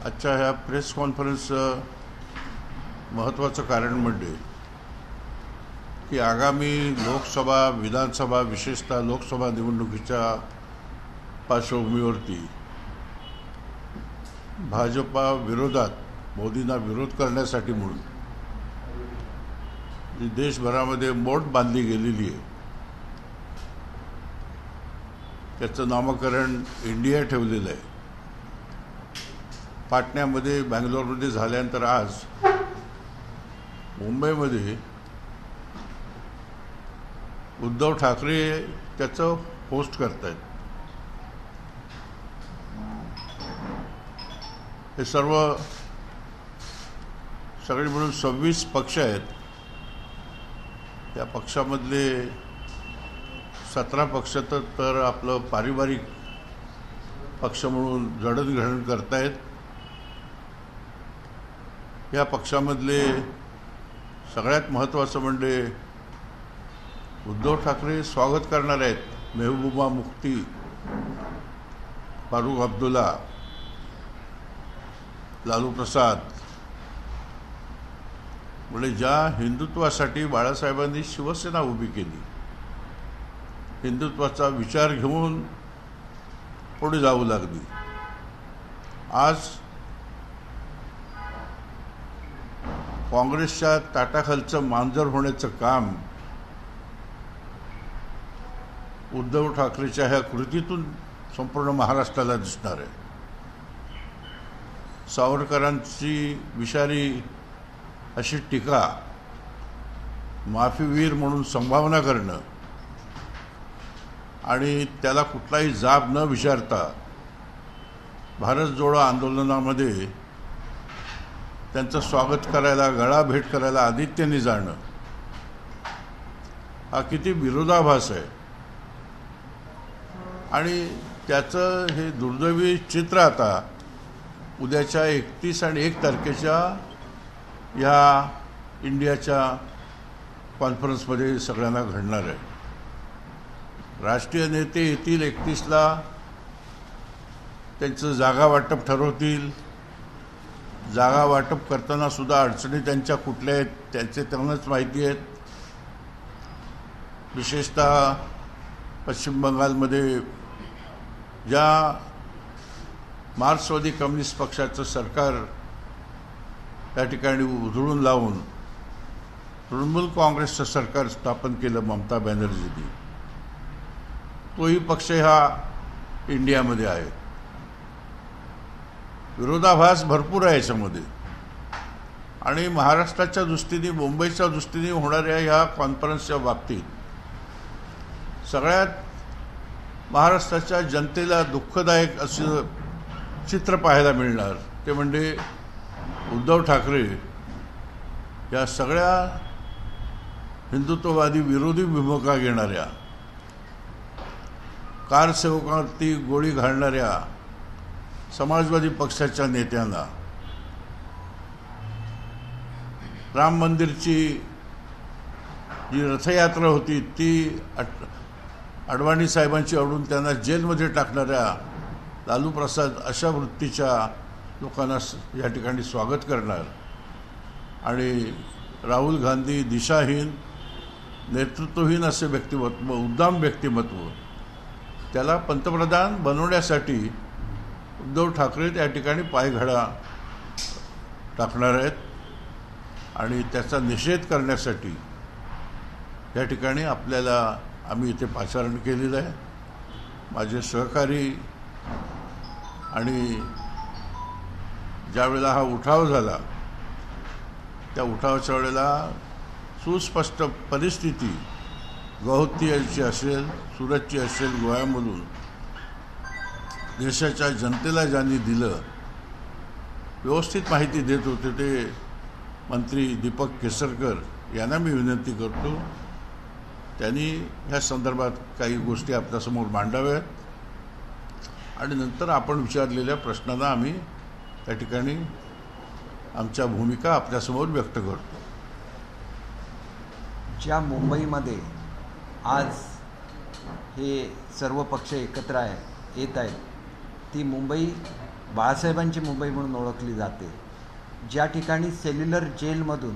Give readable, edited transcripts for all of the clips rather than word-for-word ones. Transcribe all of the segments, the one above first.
आजच्या ह्या प्रेस कॉन्फरन्सचं महत्त्वाचं कारण म्हणजे की आगामी लोकसभा विधानसभा विशेषतः लोकसभा निवडणुकीच्या पार्श्वभूमीवरती भाजपा विरोधात मोदींना विरोध करण्यासाठी म्हणून जी देशभरामध्ये मोठ बांधली गेलेली आहे त्याचं नामकरण इंडिया ठेवलेलं आहे. पाटण्यामध्ये बँगलोरमध्ये झाल्यानंतर आज मुंबईमध्ये उद्धव ठाकरे त्याचं होस्ट करतायत. हे सगळे मिळून 26 पक्ष आहेत. त्या पक्षामधले 17 पक्ष तर आपलं पारिवारिक पक्ष म्हणून जडणघडण करतायत. या पक्षामधले सगळ्यात महत्त्वाचं म्हणजे उद्धव ठाकरे स्वागत करणार आहेत. मेहबूबा मुफ्ती, फारुख अब्दुल्ला, लालू प्रसाद म्हणजे ज्या हिंदुत्वासाठी बाळासाहेबांनी शिवसेना उभी केली, हिंदुत्वाचा विचार घेऊन पुढे जाऊ लागली. आज काँग्रेसच्या ताटाखालचं मांजर होण्याचं काम उद्धव ठाकरेच्या ह्या कृतीतून संपूर्ण महाराष्ट्राला दिसणार आहे. सावरकरांची विषारी अशी टीका, माफीवीर म्हणून संभावना करणं आणि त्याला कुठलाही जाब न विचारता भारत जोडो आंदोलनामध्ये त्यांचं स्वागत करायला, गळा भेट करायला आदित्यने जाणं हा किती विरोधाभास आहे. आणि त्याचं हे दुर्दैवी चित्र आता उद्याच्या 31 आणि 1 तारखेच्या ह्या इंडियाच्या कॉन्फरन्समध्ये सगळ्यांना घडणार आहे. राष्ट्रीय नेते येतील 31ला, त्यांचं जागा वाटप ठरवतील. जागा वाटप करताना सुद्धा अडचणी त्यांच्या कुठल्या आहेत त्यांनाच माहिती आहेत. विशेषतः पश्चिम बंगालमध्ये ज्या मार्क्सवादी कम्युनिस्ट पक्षाचं सरकार त्या ठिकाणी उधळून लावून तृणमूल काँग्रेसचं सरकार स्थापन केलं ममता बॅनर्जींनी, तोही पक्ष हा इंडियामध्ये आहे. विरोधाभास भरपूर आहे याच्यामध्ये. आणि महाराष्ट्राच्या दृष्टीने, मुंबईच्या दृष्टीने होणाऱ्या ह्या कॉन्फरन्सच्या बाबतीत सगळ्यात महाराष्ट्राच्या जनतेला दुःखदायक असं चित्र पाहायला मिळणार ते म्हणजे उद्धव ठाकरे या सगळ्या हिंदुत्ववादी विरोधी भूमिका घेणाऱ्या, कारसेवकांवरती गोळी घालणाऱ्या समाजवादी पक्षाच्या नेत्यांना, राम मंदिरची जी रथयात्रा होती ती अडवाणी साहेबांची अडून त्यांना जेलमध्ये टाकणाऱ्या लालू प्रसाद अशा वृत्तीच्या लोकांना या ठिकाणी स्वागत करणार. आणि राहुल गांधी दिशाहीन, नेतृत्वहीन असे व्यक्तिमत्व, उद्दाम व्यक्तिमत्व, त्याला पंतप्रधान बनवण्यासाठी उद्धव ठाकरे त्या ठिकाणी पायघडा टाकणार आहेत. आणि त्याचा निषेध करण्यासाठी या ठिकाणी आम्ही इथे पाचारण केलेलं आहे. माझे सहकारी आणि ज्यावेळेला हा उठाव झाला त्या उठावाच्या वेळेला सुस्पष्ट परिस्थिती गौहत्तीची असेल, सुरतची असेल, गोव्यामधून देशाच्या जनतेला ज्यांनी दिलं, व्यवस्थित माहिती देत होते ते मंत्री दीपक केसरकर यांना मी विनंती करतो त्यांनी ह्या संदर्भात काही गोष्टी आपल्यासमोर मांडाव्यात आणि नंतर आपण विचारलेल्या प्रश्नांना आम्ही त्या ठिकाणी आमच्या भूमिका आपल्यासमोर व्यक्त करतो. ज्या मुंबईमध्ये आज हे सर्व पक्ष एकत्र येत आहेत ती मुंबई बाळासाहेबांची मुंबई म्हणून ओळखली जाते, ज्या ठिकाणी सेल्युलर जेलमधून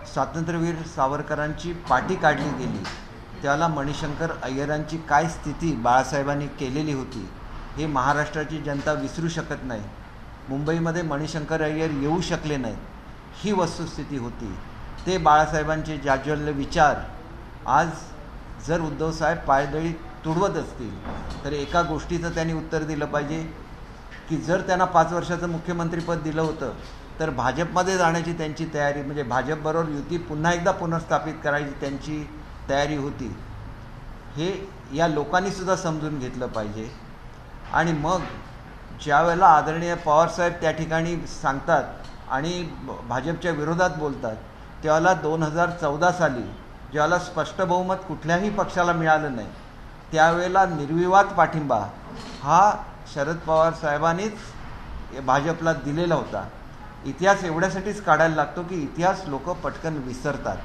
स्वातंत्र्यवीर सावरकरांची पाठी काढली गेली, त्याला मणिशंकर अय्यरांची काय स्थिती बाळासाहेबांनी केलेली होती हे महाराष्ट्राची जनता विसरू शकत नाही. मुंबईमध्ये मणिशंकर अय्यर येऊ शकले नाहीत, ही वस्तुस्थिती होती. ते बाळासाहेबांचे जाज्वल्य विचार आज जर उद्धवसाहेब पायदळी तुडवत असतील तर एका गोष्टीचं त्यांनी उत्तर दिलं पाहिजे की जर त्यांना 5 वर्षाचं मुख्यमंत्रीपद दिलं होतं तर भाजपमध्ये जाण्याची त्यांची तयारी, म्हणजे भाजपबरोबर युती पुन्हा एकदा पुनर्स्थापित करायची त्यांची तयारी होती, हे या लोकांनीसुद्धा समजून घेतलं पाहिजे. आणि मग ज्यावेळेला आदरणीय पवारसाहेब त्या ठिकाणी सांगतात आणि भाजपच्या विरोधात बोलतात, त्यावेळेला 2014 साली ज्यावेळेला स्पष्ट बहुमत कुठल्याही पक्षाला मिळालं नाही, त्यावेळेला निर्विवाद पाठिंबा हा शरद पवार साहेबांनीच भाजपला दिलेला होता. इतिहास एवढ्यासाठीच काढायला लागतो की इतिहास लोक पटकन विसरतात.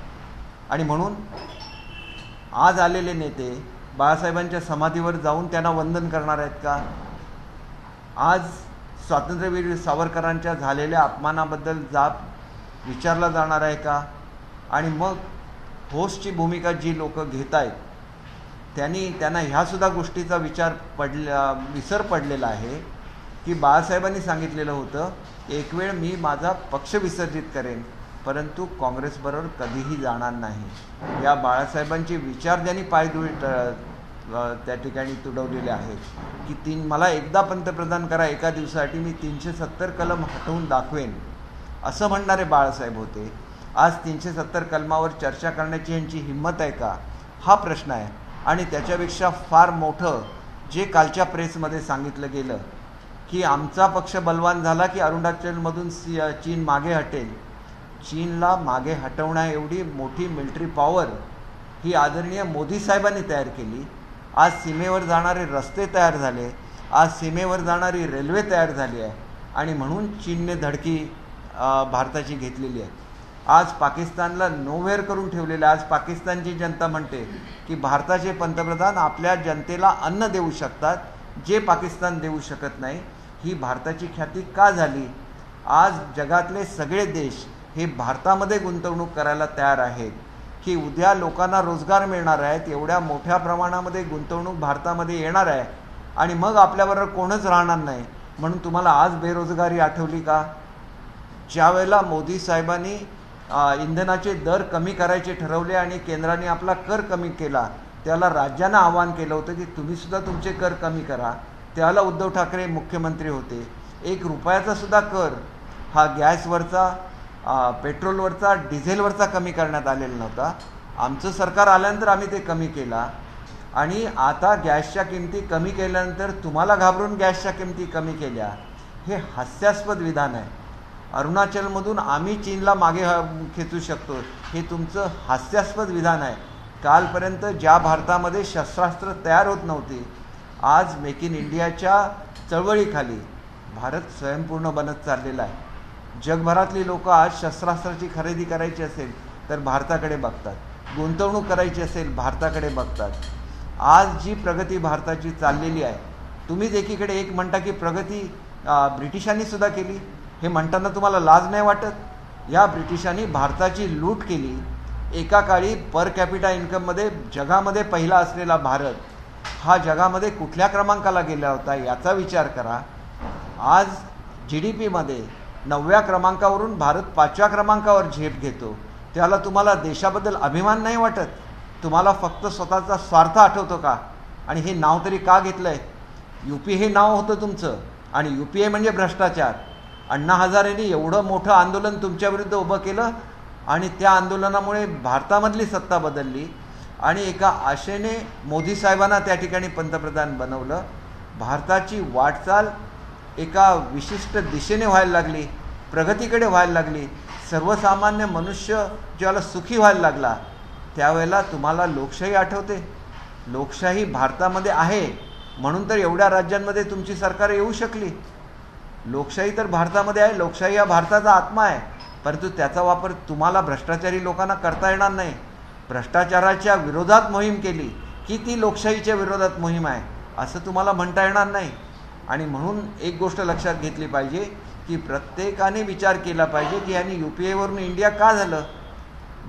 आणि म्हणून आज आलेले नेते बाळासाहेबांच्या समाधीवर जाऊन त्यांना वंदन करणार आहेत का? आज स्वातंत्र्यवीर सावरकरांच्या झालेल्या अपमानाबद्दल जाब विचारला जाणार आहे का? आणि मग होस्टची भूमिका जी लोक घेत आहेत त्यांना ह्यासुद्धा गोष्टीचा विसर पडलेला आहे की बाळासाहेबांनी सांगितलेलं होतं, एक वेळ मी माझा पक्ष विसर्जित करेन परंतु काँग्रेसबरोबर कधीही जाणार नाही. या बाळासाहेबांचे विचार ज्यांनी पायधुळी त्या ठिकाणी तुडवलेले आहेत की मला एकदा पंतप्रधान करा एका दिवसासाठी, मी 370 कलम हटवून दाखवेन, असं म्हणणारे बाळासाहेब होते. आज 370 कलमावर चर्चा करण्याची यांची हिंमत आहे का, हा प्रश्न आहे. आणि त्याच्यापेक्षा फार मोठं जे कालच्या प्रेसमध्ये सांगितलं गेलं की आमचा पक्ष बलवान झाला की अरुणाचलमधून चीन मागे हटेल. चीनला मागे हटवण्या एवढी मोठी मिलिटरी पॉवर ही आदरणीय मोदी साहेबांनी तयार केली. आज सीमेवर जाणारे रस्ते तयार झाले, आज सीमेवर जाणारी रेल्वे तयार झाली आहे आणि म्हणून चीनने धडकी भारताची घेतलेली आहे. आज पाकिस्तानला नोवेअर करून ठेवलेलं आहे. आज पाकिस्तानची जनता म्हणते की भारताचे पंतप्रधान आपल्या जनतेला अन्न देऊ शकतात जे पाकिस्तान देऊ शकत नाही. ही भारताची ख्याती का झाली? आज जगातले सगळे देश हे भारतामध्ये गुंतवणूक करायला तयार आहेत की उद्या लोकांना रोजगार मिळणार आहेत, एवढ्या मोठ्या प्रमाणामध्ये गुंतवणूक भारतामध्ये येणार आहे आणि मग आपल्याबरोबर कोणच राहणार नाही. म्हणून तुम्हाला आज बेरोजगारी आठवली का? ज्यावेळेला मोदी साहेबांनी इंधनाचे दर कमी करायचे ठरवले आणि केंद्राने आपला कर कमी केला, त्याला राज्यांना आवाहन केलं होतं की तुम्हीसुद्धा तुमचे कर कमी करा. त्याला उद्धव ठाकरे मुख्यमंत्री होते. 1 रुपयाचा सुद्धा कर हा गॅसवरचा, पेट्रोलवरचा, डिझेलवरचा कमी करण्यात आलेला नव्हता. आमचं सरकार आल्यानंतर आम्ही ते कमी केला आणि आता गॅसच्या किमती कमी केल्यानंतर तुम्हाला घाबरून गॅसच्या किमती कमी केल्या. हे हास्यास्पद विधान आहे. अरुणाचलमधून आम्ही चीनला मागे खेचू शकतो, हे तुमचं हास्यास्पद विधान आहे. कालपर्यंत ज्या भारतामध्ये शस्त्रास्त्र तयार होत नव्हती, आज मेक इन इंडियाच्या चळवळीखाली भारत स्वयंपूर्ण बनत चाललेला आहे. जगभरातली लोक आज शस्त्रास्त्राची खरेदी करायची असेल तर भारताकडे बघतात, गुंतवणूक करायची असेल भारताकडे बघतात. आज जी प्रगती भारताची चाललेली आहे, तुम्हीच एकीकडे एक म्हणता की प्रगती ब्रिटिशांनी सुद्धा केली, हे म्हणताना तुम्हाला लाज नाही वाटत? या ब्रिटिशांनी भारताची लूट केली. एका काळी पर कॅपिटा इन्कममध्ये जगामध्ये पहिला असलेला भारत हा जगामध्ये कुठल्या क्रमांकाला गेला होता याचा विचार करा. आज GDPमध्ये 9व्या क्रमांकावरून भारत 5व्या क्रमांकावर झेप घेतो. त्याला तुम्हाला देशाबद्दल अभिमान नाही वाटत? तुम्हाला फक्त स्वतःचा स्वार्थ आठवतो का? आणि हे नाव तरी का घेतलं आहे? UP हे नाव होतं तुमचं आणि UPA म्हणजे भ्रष्टाचार. अण्णा हजारेंनी एवढं मोठं आंदोलन तुमच्याविरुद्ध उभं केलं आणि त्या आंदोलनामुळे भारतामधली सत्ता बदलली आणि एका आशेने मोदी साहेबांना त्या ठिकाणी पंतप्रधान बनवलं. भारताची वाटचाल एका विशिष्ट दिशेने व्हायला लागली, प्रगतीकडे व्हायला लागली. सर्वसामान्य मनुष्य ज्याला सुखी व्हायला लागला त्यावेळेला तुम्हाला लोकशाही आठवते? लोकशाही भारतामध्ये आहे म्हणून तर एवढ्या राज्यांमध्ये तुमची सरकार येऊ शकली. लोकशाही तर भारतामध्ये आहे, लोकशाही हा भारताचा आत्मा आहे, परंतु त्याचा वापर तुम्हाला भ्रष्टाचारी लोकांना करता येणार नाही. भ्रष्टाचाराच्या विरोधात मोहीम केली की ती लोकशाहीच्या विरोधात मोहीम आहे असं तुम्हाला म्हणता येणार नाही. आणि म्हणून एक गोष्ट लक्षात घेतली पाहिजे की प्रत्येकाने विचार केला पाहिजे की यांनी UPAवरून इंडिया का झालं.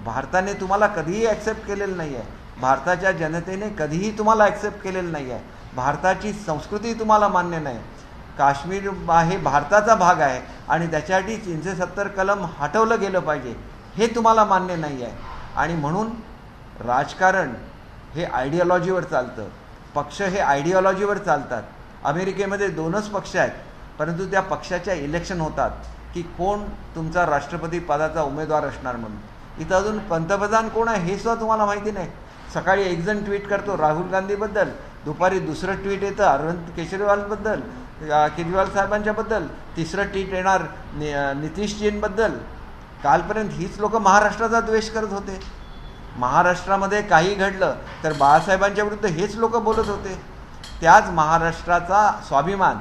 भारताने तुम्हाला कधीही ॲक्सेप्ट केलेलं नाही आहे. भारताच्या जनतेने कधीही तुम्हाला ॲक्सेप्ट केलेलं नाही आहे. भारताची संस्कृती तुम्हाला मान्य नाही. काश्मीर हे भारताचा भाग आहे आणि त्याच्यासाठी 370 कलम हटवलं गेलं पाहिजे हे तुम्हाला मान्य नाही आहे. आणि म्हणून राजकारण हे आयडिओलॉजीवर चालतं. पक्ष हे आयडिओलॉजीवर चालतात. अमेरिकेमध्ये 2च पक्ष आहेत, परंतु त्या पक्षाच्या इलेक्शन होतात की कोण तुमचा राष्ट्रपती पदाचा उमेदवार असणार म्हणून. इथं अजून पंतप्रधान कोण आहे हे सुद्धा तुम्हाला माहिती नाही. सकाळी एक जण ट्विट करतो राहुल गांधीबद्दल, दुपारी दुसरं ट्विट येतं अरविंद केजरीवालबद्दल, केजरीवाल साहेबांच्याबद्दल, तिसरं ट्विट येणार नितीशजींबद्दल. कालपर्यंत हीच लोक महाराष्ट्राचा द्वेष करत होते. महाराष्ट्रामध्ये काही घडलं तर बाळासाहेबांच्या विरुद्ध हेच लोक बोलत होते. त्याच महाराष्ट्राचा स्वाभिमान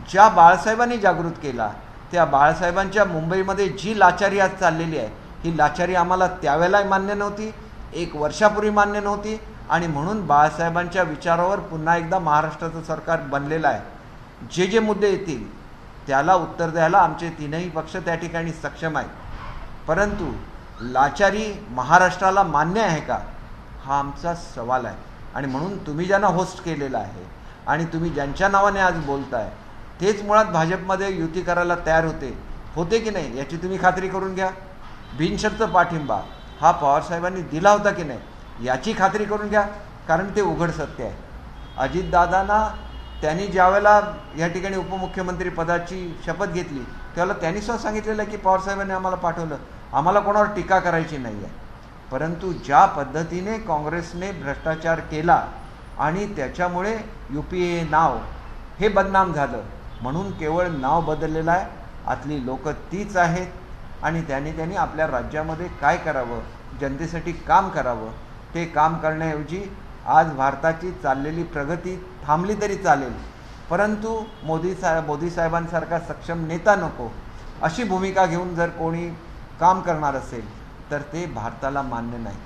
ज्या बाळासाहेबांनी जागृत केला, त्या बाळासाहेबांच्या मुंबईमध्ये जी लाचारी आज चाललेली आहे, ही लाचारी आम्हाला त्यावेळेला मान्य नव्हती, 1 वर्षापूर्वी मान्य नव्हती. आणि म्हणून बाळासाहेबांच्या विचारावर पुन्हा एकदा महाराष्ट्राचं सरकार बनलेलं आहे. जे जे मुद्दे येतील त्याला उत्तर द्यायला आमचे 3ही पक्ष त्या ठिकाणी सक्षम आहेत. परंतु लाचारी महाराष्ट्राला मान्य आहे का, हा आमचा सवाल आहे. आणि म्हणून तुम्ही ज्यांना होस्ट केलेलं आहे आणि तुम्ही ज्यांच्या नावाने आज बोलताय तेच मुळात भाजपमध्ये युती करायला तयार होते की नाही याची तुम्ही खात्री करून घ्या. बिनशर्त पाठिंबा हा पवारसाहेबांनी दिला होता की नाही याची खात्री करून घ्या, कारण ते उघड सत्य आहे. अजितदादांना त्यांनी ज्यावेळेला या ठिकाणी उपमुख्यमंत्री पदाची शपथ घेतली त्यावेळेला त्यांनी सुद्धा सांगितलेलं आहे की पवारसाहेबांनी आम्हाला पाठवलं, आम्हाला कोणावर टीका करायची नाही आहे. परंतु ज्या पद्धतीने काँग्रेसने भ्रष्टाचार केला आणि त्याच्यामुळे UPA नाव हे बदनाम झालं, म्हणून केवळ नाव बदललेलं आहे. आतली लोक तीच आहेत आणि त्यांनी आपल्या राज्यामध्ये काय करावं, जनतेसाठी काम करावं, ते काम करण्याऐवजी आज भारताची चाललेली प्रगती थांबली तरी चालेल, परंतु मोदी साहेबांसारखा सक्षम नेता नको अशी भूमिका घेऊन जर कोणी काम करणार असेल तर ते भारताला मान्य नाही.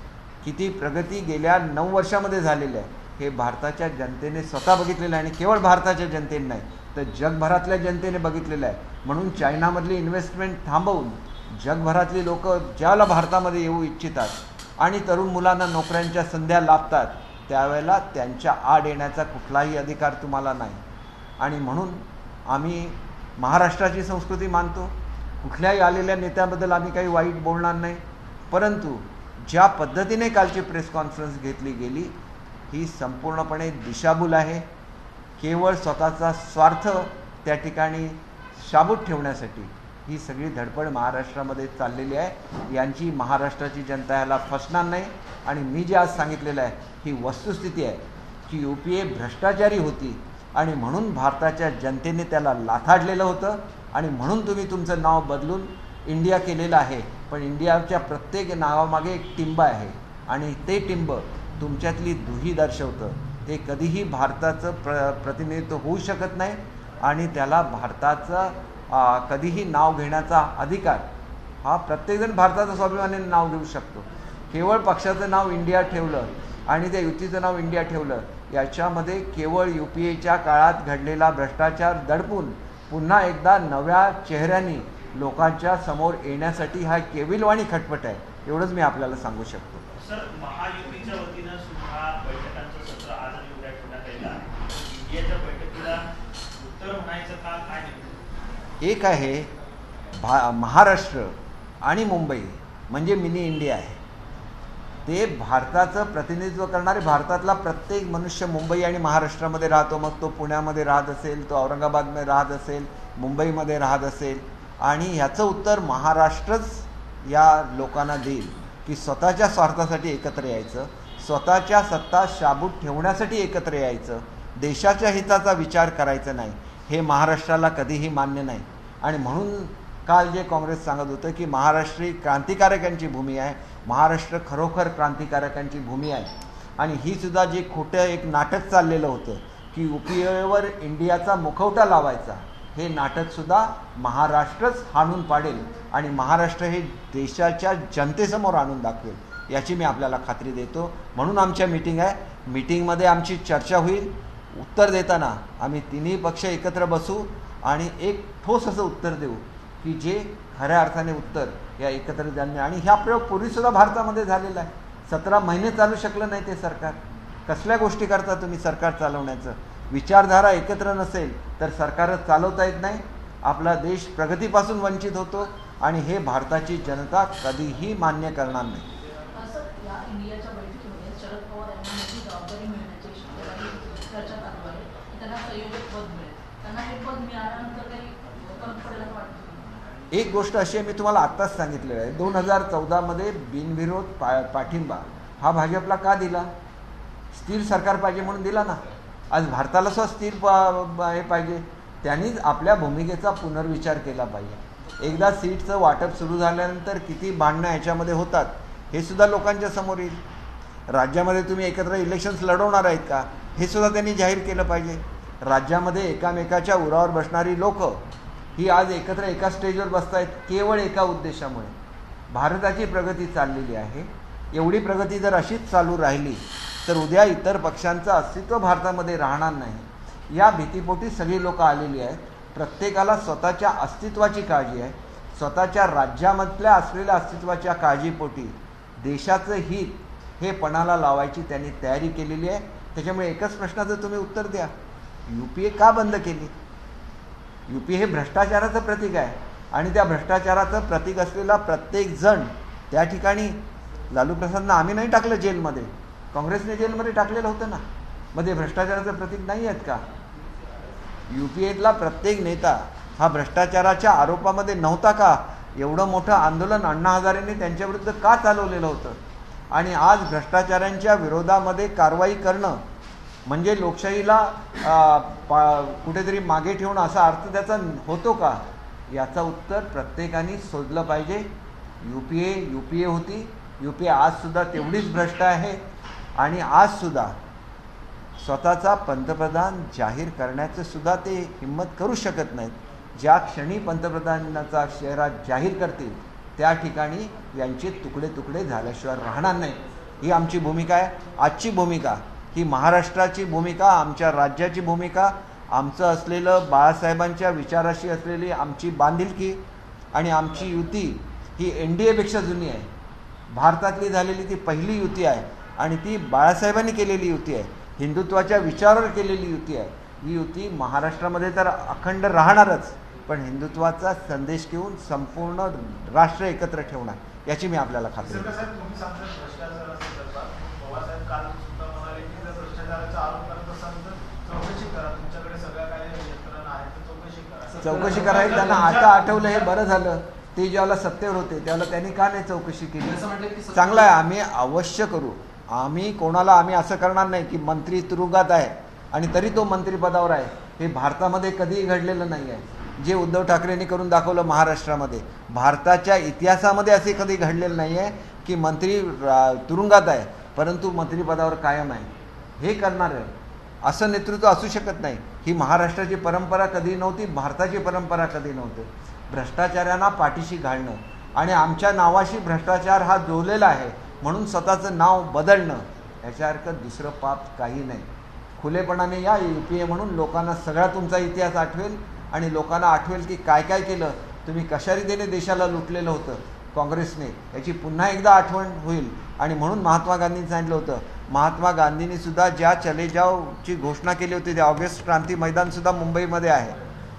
किती प्रगती गेल्या 9 वर्षामध्ये झालेली आहे हे भारताच्या जनतेने स्वतः बघितलेलं आहे. आणि केवळ भारताच्या जनतेने नाही तर जगभरातल्या जनतेने बघितलेलं आहे. म्हणून चायनामधली इन्व्हेस्टमेंट थांबवून जगभरातली लोक ज्याला भारतामध्ये येऊ इच्छितात आणि तरुण मुलांना नोकऱ्यांच्या संध्या लाभतात त्यावेळेला त्यांच्या आड येण्याचा कुठलाही अधिकार तुम्हाला नाही. आणि म्हणून आम्ही महाराष्ट्राची संस्कृती मानतो. कुठल्याही आलेल्या नेत्याबद्दल आम्ही काही वाईट बोलणार नाही. परंतु ज्या पद्धतीने कालची प्रेस कॉन्फरन्स घेतली गेली ही संपूर्णपणे दिशाभूल आहे. केवळ स्वतःचा स्वार्थ त्या ठिकाणी शाबूत ठेवण्यासाठी ही सगळी धडपड महाराष्ट्रामध्ये चाललेली आहे. यांची महाराष्ट्राची जनता ह्याला फसणार नाही. आणि मी जे आज सांगितलेलं आहे ही वस्तुस्थिती आहे की UPA भ्रष्टाचारी होती आणि म्हणून भारताच्या जनतेने त्याला लाथाडलेलं होतं आणि म्हणून तुम्ही तुमचं नाव बदलून इंडिया केलेलं आहे. पण इंडियाच्या प्रत्येक नावामागे एक टिंब आहे आणि ते टिंब तुमच्यातली दुही दर्शवतं. ते कधीही भारताचं प्रतिनिधित्व होऊ शकत नाही आणि त्याला भारताचं कधीही नाव घेण्याचा अधिकार हा प्रत्येकजण भारताचं स्वाभिमानाने नाव घेऊ शकतो. केवळ पक्षाचं नाव इंडिया ठेवलं आणि त्या युतीचं नाव इंडिया ठेवलं याच्यामध्ये केवळ UPAच्या काळात घडलेला भ्रष्टाचार दडपून पुन्हा एकदा नव्या चेहऱ्यांनी लोकांच्या समोर येण्यासाठी हा केविलवाणी खटपट आहे. एवढंच मी आपल्याला सांगू शकतो. सर, महायुतीच्या वतीनं सुद्धा बैठकांचं सत्र आज आणि उद्या ठेवण्यात येईल आहे. इंडियाच्या बैठकीला उत्तर म्हणायचं का काय नाही? एक आहे महाराष्ट्र आणि मुंबई म्हणजे मिनी इंडिया आहे. ते भारताचं प्रतिनिधित्व करणारे भारतातला प्रत्येक मनुष्य मुंबई आणि महाराष्ट्रामध्ये राहतो. मग तो पुण्यामध्ये राहत असेल, तो औरंगाबादमध्ये राहत असेल, मुंबईमध्ये राहत असेल. आणि ह्याचं उत्तर महाराष्ट्रच या लोकांना देईल की स्वतःच्या स्वार्थासाठी एकत्र यायचं, स्वतःच्या सत्ता शाबूत ठेवण्यासाठी एकत्र यायचं, देशाच्या हिताचा विचार करायचा नाही, हे महाराष्ट्राला कधीही मान्य नाही. आणि म्हणून काल जे काँग्रेस सांगत होतं की महाराष्ट्री क्रांतिकारकांची भूमी आहे, महाराष्ट्र खरोखर क्रांतिकारकांची भूमी आहे. आणि ही सुद्धा जे खोटं एक नाटक चाललेलं होतं की UPAवर इंडियाचा मुखवटा लावायचा, हे नाटकसुद्धा महाराष्ट्रच हाणून पाडेल आणि महाराष्ट्र हे देशाच्या जनतेसमोर आणून दाखवेल याची मी आपल्याला खात्री देतो. म्हणून आमच्या मीटिंग आहे. मीटिंगमध्ये आमची चर्चा होईल उत्तर देताना आम्ही तिन्ही पक्ष एकत्र बसू आणि एक ठोस असं उत्तर देऊ की जे खऱ्या अर्थाने उत्तर या एकत्र जाणणे. आणि हा प्रयोग पूर्वीसुद्धा भारतामध्ये झालेला आहे. 17 महिने चालू शकलं नाही ते सरकार. कसल्या गोष्टी करता तुम्ही सरकार चालवण्याचं? विचारधारा एकत्र नसेल तर सरकारच चालवता येत नाही. आपला देश प्रगतीपासून वंचित होतो आणि हे भारताची जनता कधीही मान्य करणार नाही. या इंडियाच्या बैठकीमध्ये शरद पवार यांना मोठी जबाबदारी मिळण्याची चर्चा चालू आहे. त्यांना संयोजक पद मिळेल. त्यांना हे पद मिळाल्यानंतर काही फरक पडेल असं वाटतं? एक गोष्ट अशी आहे, मी तुम्हाला आत्ताच सांगितलेलं आहे, 2014मध्ये बिनविरोध पाठिंबा हा भाजपला का दिला? स्थिर सरकार पाहिजे म्हणून दिला ना. आज भारताला सुद्धा स्थिर हे पाहिजे. त्यांनीच आपल्या भूमिकेचा पुनर्विचार केला पाहिजे. एकदा सीटचं वाटप सुरू झाल्यानंतर किती भांडणं ह्याच्यामध्ये होतात हे सुद्धा लोकांच्या समोर येईल. राज्यामध्ये तुम्ही एकत्र इलेक्शन्स लढवणार आहेत का हे सुद्धा त्यांनी जाहीर केलं पाहिजे. राज्यामध्ये एकामेकाच्या उरावर बसणारी लोक ही आज एकत्र एका स्टेजवर बसत आहेत केवळ एका उद्देशामुळे. भारताची प्रगती चाललेली आहे. एवढी प्रगती जर अशीच चालू राहिली तर उद्या इतर पक्षांचं अस्तित्व भारतामध्ये राहणार नाही. या भीतीपोटी सगळी लोक आलेली आहेत. प्रत्येकाला स्वतःच्या अस्तित्वाची काळजी आहे. स्वतःच्या राज्यामधल्या असलेल्या अस्तित्वाच्या काळजीपोटी देशाचं हित हे पणाला लावायची त्यांनी तयारी केलेली आहे. त्याच्यामुळे एकच प्रश्नाचं तुम्ही उत्तर द्या, UPA का बंद केली? UPA हे भ्रष्टाचाराचं प्रतीक आहे आणि त्या भ्रष्टाचाराचं प्रतीक असलेला प्रत्येक जण त्या ठिकाणी, लालू प्रसादना आम्ही नाही टाकलं जेलमध्ये, काँग्रेसने जेलमध्ये टाकलेलं होतं ना. मध्ये भ्रष्टाचाराचं प्रतीक नाही आहेत का? UPAतला प्रत्येक नेता हा भ्रष्टाचाराच्या आरोपामध्ये नव्हता का? एवढं मोठं आंदोलन अण्णा हजारेंनी त्यांच्याविरुद्ध का चालवलेलं होतं? आणि आज भ्रष्टाचारांच्या विरोधामध्ये कारवाई करणं म्हणजे लोकशाहीला कुठेतरी मागे ठेवणं असा अर्थ त्याचा होतो का? याचं उत्तर प्रत्येकाने शोधलं पाहिजे. UPA होती. UPA आजसुद्धा तेवढीच भ्रष्ट आहे आणि आजसुद्धा स्वतःचा पंतप्रधान जाहीर करण्याचं सुद्धा ते हिंमत करू शकत नाहीत. ज्या क्षणी पंतप्रधानाचा चेहरा जाहीर करतील त्या ठिकाणी यांचे तुकडे तुकडे झाल्याशिवाय राहणार नाही. ही आमची भूमिका आहे. आजची भूमिका ही महाराष्ट्राची भूमिका, आमच्या राज्याची भूमिका, आमचं असलेलं बाळासाहेबांच्या विचाराशी असलेली आमची बांधिलकी आणि आमची युती ही NDAपेक्षा जुनी आहे. भारतातली झालेली ती पहिली युती आहे आणि ती बाळासाहेबांनी केलेली युती आहे. हिंदुत्वाच्या विचारावर केलेली युती आहे. ही युती महाराष्ट्रामध्ये तर अखंड राहणारच, पण हिंदुत्वाचा संदेश घेऊन संपूर्ण राष्ट्र एकत्र ठेवणार याची मी आपल्याला खात्री देतो. चौकशी करायला त्यांना आता आठवलं हे बरं झालं. ते ज्यावेळेला सत्तेवर होते त्यावेळेला त्यांनी का नाही चौकशी केली? चांगलं आहे, आम्ही अवश्य करू. आम्ही असं करणार नाही की मंत्री तुरुंगात आहे आणि तरी तो मंत्रिपदावर आहे. हे भारतामध्ये कधीही घडलेलं नाही आहे. जे उद्धव ठाकरेंनी करून दाखवलं महाराष्ट्रामध्ये, भारताच्या इतिहासामध्ये असे कधी घडलेलं नाही आहे की मंत्री तुरुंगात आहे परंतु मंत्रिपदावर कायम आहे. हे करणार आहे असं नेतृत्व असू शकत नाही. ही महाराष्ट्राची परंपरा कधी नव्हती, भारताची परंपरा कधी नव्हती. भ्रष्टाचारांना पाठीशी घालणं आणि आमच्या नावाशी भ्रष्टाचार हा जोडलेला आहे म्हणून स्वतःचं नाव बदलणं याच्यासारखं दुसरं पाप काही नाही. खुलेपणाने या UPA म्हणून लोकांना सगळा तुमचा इतिहास आठवेल आणि लोकांना आठवेल की काय काय केलं तुम्ही, कशा रीतीने देशाला लुटलेलं होतं काँग्रेसने, याची पुन्हा एकदा आठवण होईल. आणि म्हणून महात्मा गांधींनी सांगितलं होतं, महात्मा गांधींनी सुद्धा ज्या चले जावची घोषणा केली होती ते ऑगस्ट क्रांती मैदानसुद्धा मुंबईमध्ये आहे.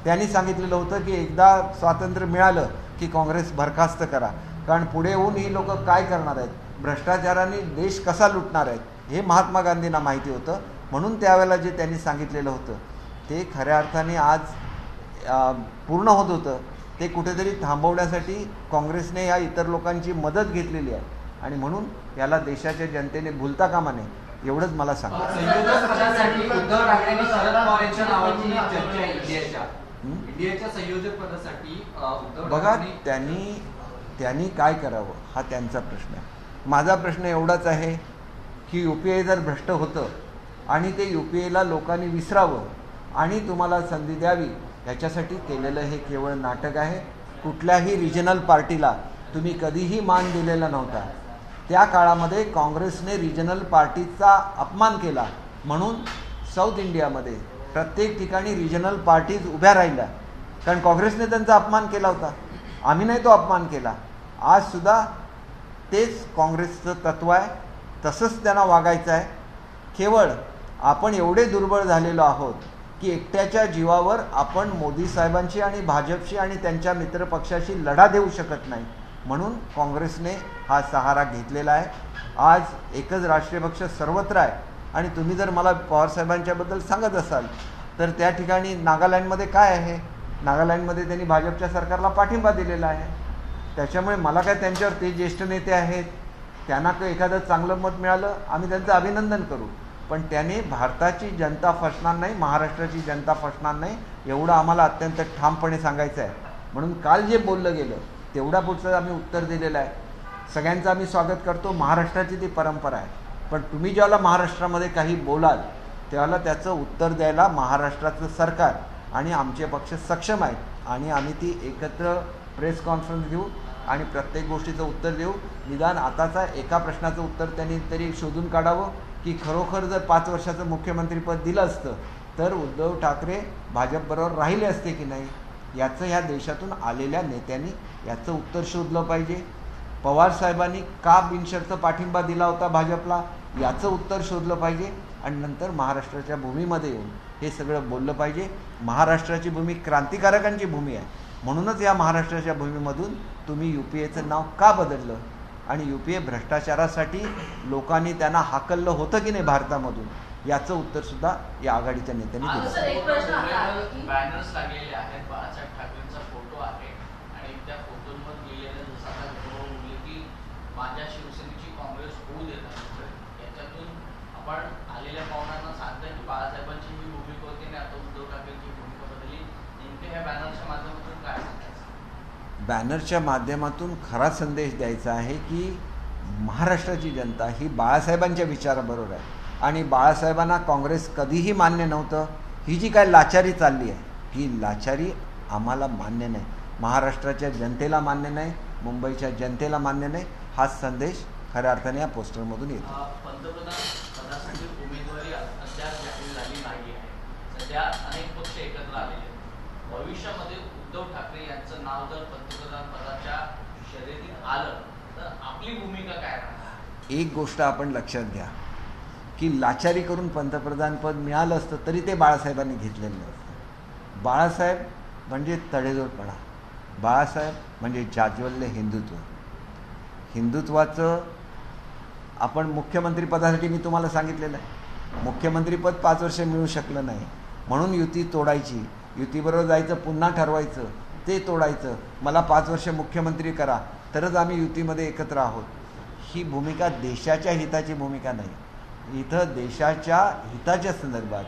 त्यांनी सांगितलेलं होतं की एकदा स्वातंत्र्य मिळालं की काँग्रेस बरखास्त करा, कारण पुढे येऊन ही लोक काय करणार आहेत, भ्रष्टाचाराने देश कसा लुटणार आहेत हे महात्मा गांधींना माहिती होतं. म्हणून त्यावेळेला जे त्यांनी सांगितलेलं होतं ते खऱ्या अर्थाने आज पूर्ण होत होतं. ते कुठेतरी थांबवण्यासाठी काँग्रेसने या इतर लोकांची मदत घेतलेली आहे आणि म्हणून याला देशाच्या जनतेने भुलता कामा नये एवढंच मला सांगा. संयोजक पदासाठी उद्धव ठाकरेंनी शरद पवार यांच्या नावाची चर्चा आहे. इंडियाच्या संयोजक पदासाठी बघा त्यांनी काय करावं हा त्यांचा प्रश्न आहे. माझा प्रश्न एवढाच आहे की UPA जर भ्रष्ट होतं आणि ते UPAला लोकांनी विसरावं आणि तुम्हाला संधी द्यावी ह्याच्यासाठी केलेलं हे केवळ नाटक आहे. कुठल्याही रिजनल पार्टीला तुम्ही कधीही मान दिलेला नव्हता. त्या काळामध्ये काँग्रेसने रिजनल पार्टीचा अपमान केला म्हणून साऊथ इंडियामध्ये प्रत्येक ठिकाणी रिजनल पार्टीज उभ्या राहिल्या, कारण काँग्रेसने त्यांचा अपमान केला होता. आम्ही नाही तो अपमान केला. आजसुद्धा तेच काँग्रेसचं तत्त्व आहे, तसंच त्यांना वागायचं आहे. केवळ आपण एवढे दुर्बळ झालेलो आहोत की एकट्याच्या जीवावर आपण मोदी साहेबांशी आणि भाजपशी आणि त्यांच्या मित्रपक्षाशी लढा देऊ शकत नाही. म्हणून काँग्रेसने हा सहारा घेतलेला आहे. आज एकच राष्ट्रीय पक्ष सर्वत्र आहे. आणि तुम्ही जर मला पवारसाहेबांच्याबद्दल सांगत असाल तर त्या ठिकाणी नागालँडमध्ये काय आहे? नागालँडमध्ये त्यांनी भाजपच्या सरकारला पाठिंबा दिलेला आहे. त्याच्यामुळे मला काय, त्यांच्यावर ते ज्येष्ठ नेते आहेत, त्यांना एखादं चांगलं मत मिळालं आम्ही त्यांचं अभिनंदन करू, पण त्याने भारताची जनता फसणार नाही, महाराष्ट्राची जनता फसणार नाही, एवढं आम्हाला अत्यंत ठामपणे सांगायचं आहे. म्हणून काल जे बोललं गेलं तेवढा पुढचं आम्ही उत्तर दिलेलं आहे. सगळ्यांचं आम्ही स्वागत करतो, महाराष्ट्राची ती परंपरा आहे. पण तुम्ही ज्यावेळेला महाराष्ट्रामध्ये काही बोलाल त्यावेळेला त्याचं उत्तर द्यायला महाराष्ट्राचं सरकार आणि आमचे पक्ष सक्षम आहेत. आणि आम्ही ती एकत्र प्रेस कॉन्फरन्स घेऊ आणि प्रत्येक गोष्टीचं उत्तर देऊ. निदान आताचा एका प्रश्नाचं उत्तर त्यांनी तरी शोधून काढावं की खरोखर जर 5 वर्षाचं मुख्यमंत्रीपद दिलं असतं तर उद्धव ठाकरे भाजपबरोबर राहिले असते की नाही, याचं ह्या देशातून आलेल्या नेत्यांनी याचं उत्तर शोधलं पाहिजे. पवारसाहेबांनी का बिनशर्त पाठिंबा दिला होता भाजपला, याचं उत्तर शोधलं पाहिजे. आणि नंतर महाराष्ट्राच्या भूमीमध्ये येऊन हे सगळं बोललं पाहिजे. महाराष्ट्राची भूमी क्रांतिकारकांची भूमी आहे. म्हणूनच या महाराष्ट्राच्या भूमीमधून तुम्ही UPAचं नाव का बदललं आणि UPA भ्रष्टाचारासाठी लोकांनी त्यांना हाकललं होतं की नाही भारतामधून, याचं उत्तरसुद्धा या आघाडीच्या नेत्यांनी दिलं. सर, एक प्रश्न असा आहे की बॅनर्स लागलेले आहेत, बाळासाहेब ठाकरेंचा फोटो आहे आणि त्या फोटोवर लिहिलेलं जसं आता गौरव बोलले की माझ्या शिवसेनेची काँग्रेस होऊ देत नाही, याच्यातून आपण आलेल्या पाहुण्यांना सांगताय की बाळासाहेबांची ही भूमिका होती आणि आता उद्धव ठाकरेंची भूमिका बदलली. नेमके ह्या बॅनरच्या माध्यमातून काय सांगायचं? बॅनरच्या माध्यमातून खरा संदेश द्यायचा आहे की महाराष्ट्राची जनता ही बाळासाहेबांच्या विचाराबरोबर आहे आणि बाळासाहेबांना काँग्रेस कधीही मान्य नव्हतं. ही जी काय लाचारी चालली आहे ही लाचारी आम्हाला मान्य नाही, महाराष्ट्राच्या जनतेला मान्य नाही, मुंबईच्या जनतेला मान्य नाही. हाच संदेश खऱ्या अर्थाने या पोस्टरमधून येतो. पंतप्रधान पदासाठी उमेदवारी अद्याप जाहीर झाली नाही आहे. सध्या अनेक पक्ष एकत्र आलेले आहेत. भविष्यामध्ये उद्धव ठाकरे यांचं नाव जर पंतप्रधान पदाच्या शर्यतीत आलं तर आपली भूमिका काय राहणार? एक गोष्ट आपण लक्षात घ्या की लाचारी करून पंतप्रधानपद मिळालं असतं तरी ते बाळासाहेबांनी घेतलेलं नसतं. बाळासाहेब म्हणजे तडेजोडपणा, बाळासाहेब म्हणजे जाज्वल्य हिंदुत्व. हिंदुत्वाचं आपण मुख्यमंत्रीपदासाठी मी तुम्हाला सांगितलेलं आहे, मुख्यमंत्रीपद 5 वर्ष मिळू शकलं नाही म्हणून युती तोडायची, युतीबरोबर जायचं, पुन्हा ठरवायचं, ते तोडायचं, मला 5 वर्ष मुख्यमंत्री करा तरच आम्ही युतीमध्ये एकत्र आहोत. ही भूमिका देशाच्या हिताची भूमिका नाही. इथं देशाच्या हिताच्या संदर्भात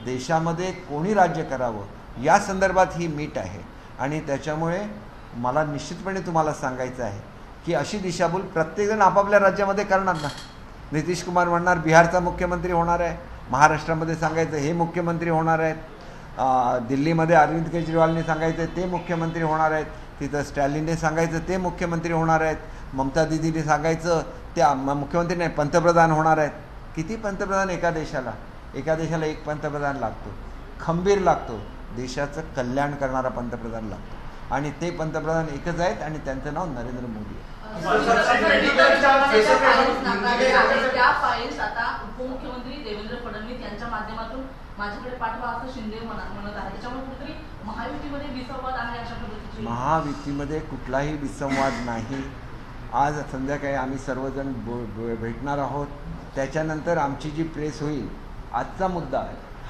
देशामध्ये कोणी राज्य करावं या संदर्भात ही मीट आहे. आणि त्याच्यामुळे मला निश्चितपणे तुम्हाला सांगायचं आहे की अशी दिशाभूल प्रत्येकजण आपापल्या राज्यामध्ये करणार ना. नितीश कुमार म्हणणार बिहारचा मुख्यमंत्री होणार आहे, महाराष्ट्रामध्ये सांगायचं हे मुख्यमंत्री होणार आहेत, दिल्लीमध्ये अरविंद केजरीवालने सांगायचं ते मुख्यमंत्री होणार आहेत, तिथं स्टॅलिनने सांगायचं ते मुख्यमंत्री होणार आहेत, ममता दिदीने सांगायचं त्या मुख्यमंत्री नाही पंतप्रधान होणार आहेत. किती पंतप्रधान एका देशाला? एका देशाला एक पंतप्रधान लागतो, खंबीर लागतो, देशाचं कल्याण करणारा पंतप्रधान लागतो. आणि ते पंतप्रधान एकच आहेत आणि त्यांचं नाव नरेंद्र मोदी आहे. त्या फाईल्स आता उपमुख्यमंत्री देवेंद्र फडणवीस यांच्या माध्यमातून माझ्याकडे पाठवा असं शिंदे म्हणत आहे. त्याच्यामुळे कुठेतरी महायुतीमध्ये विसंवाद आहे अशा पद्धतीची. महायुतीमध्ये कुठलाही विसंवाद नाही. आज संध्याकाळी आम्ही सर्वजण भेटणार आहोत. त्याच्यानंतर आमची जी प्रेस होईल, आजचा मुद्दा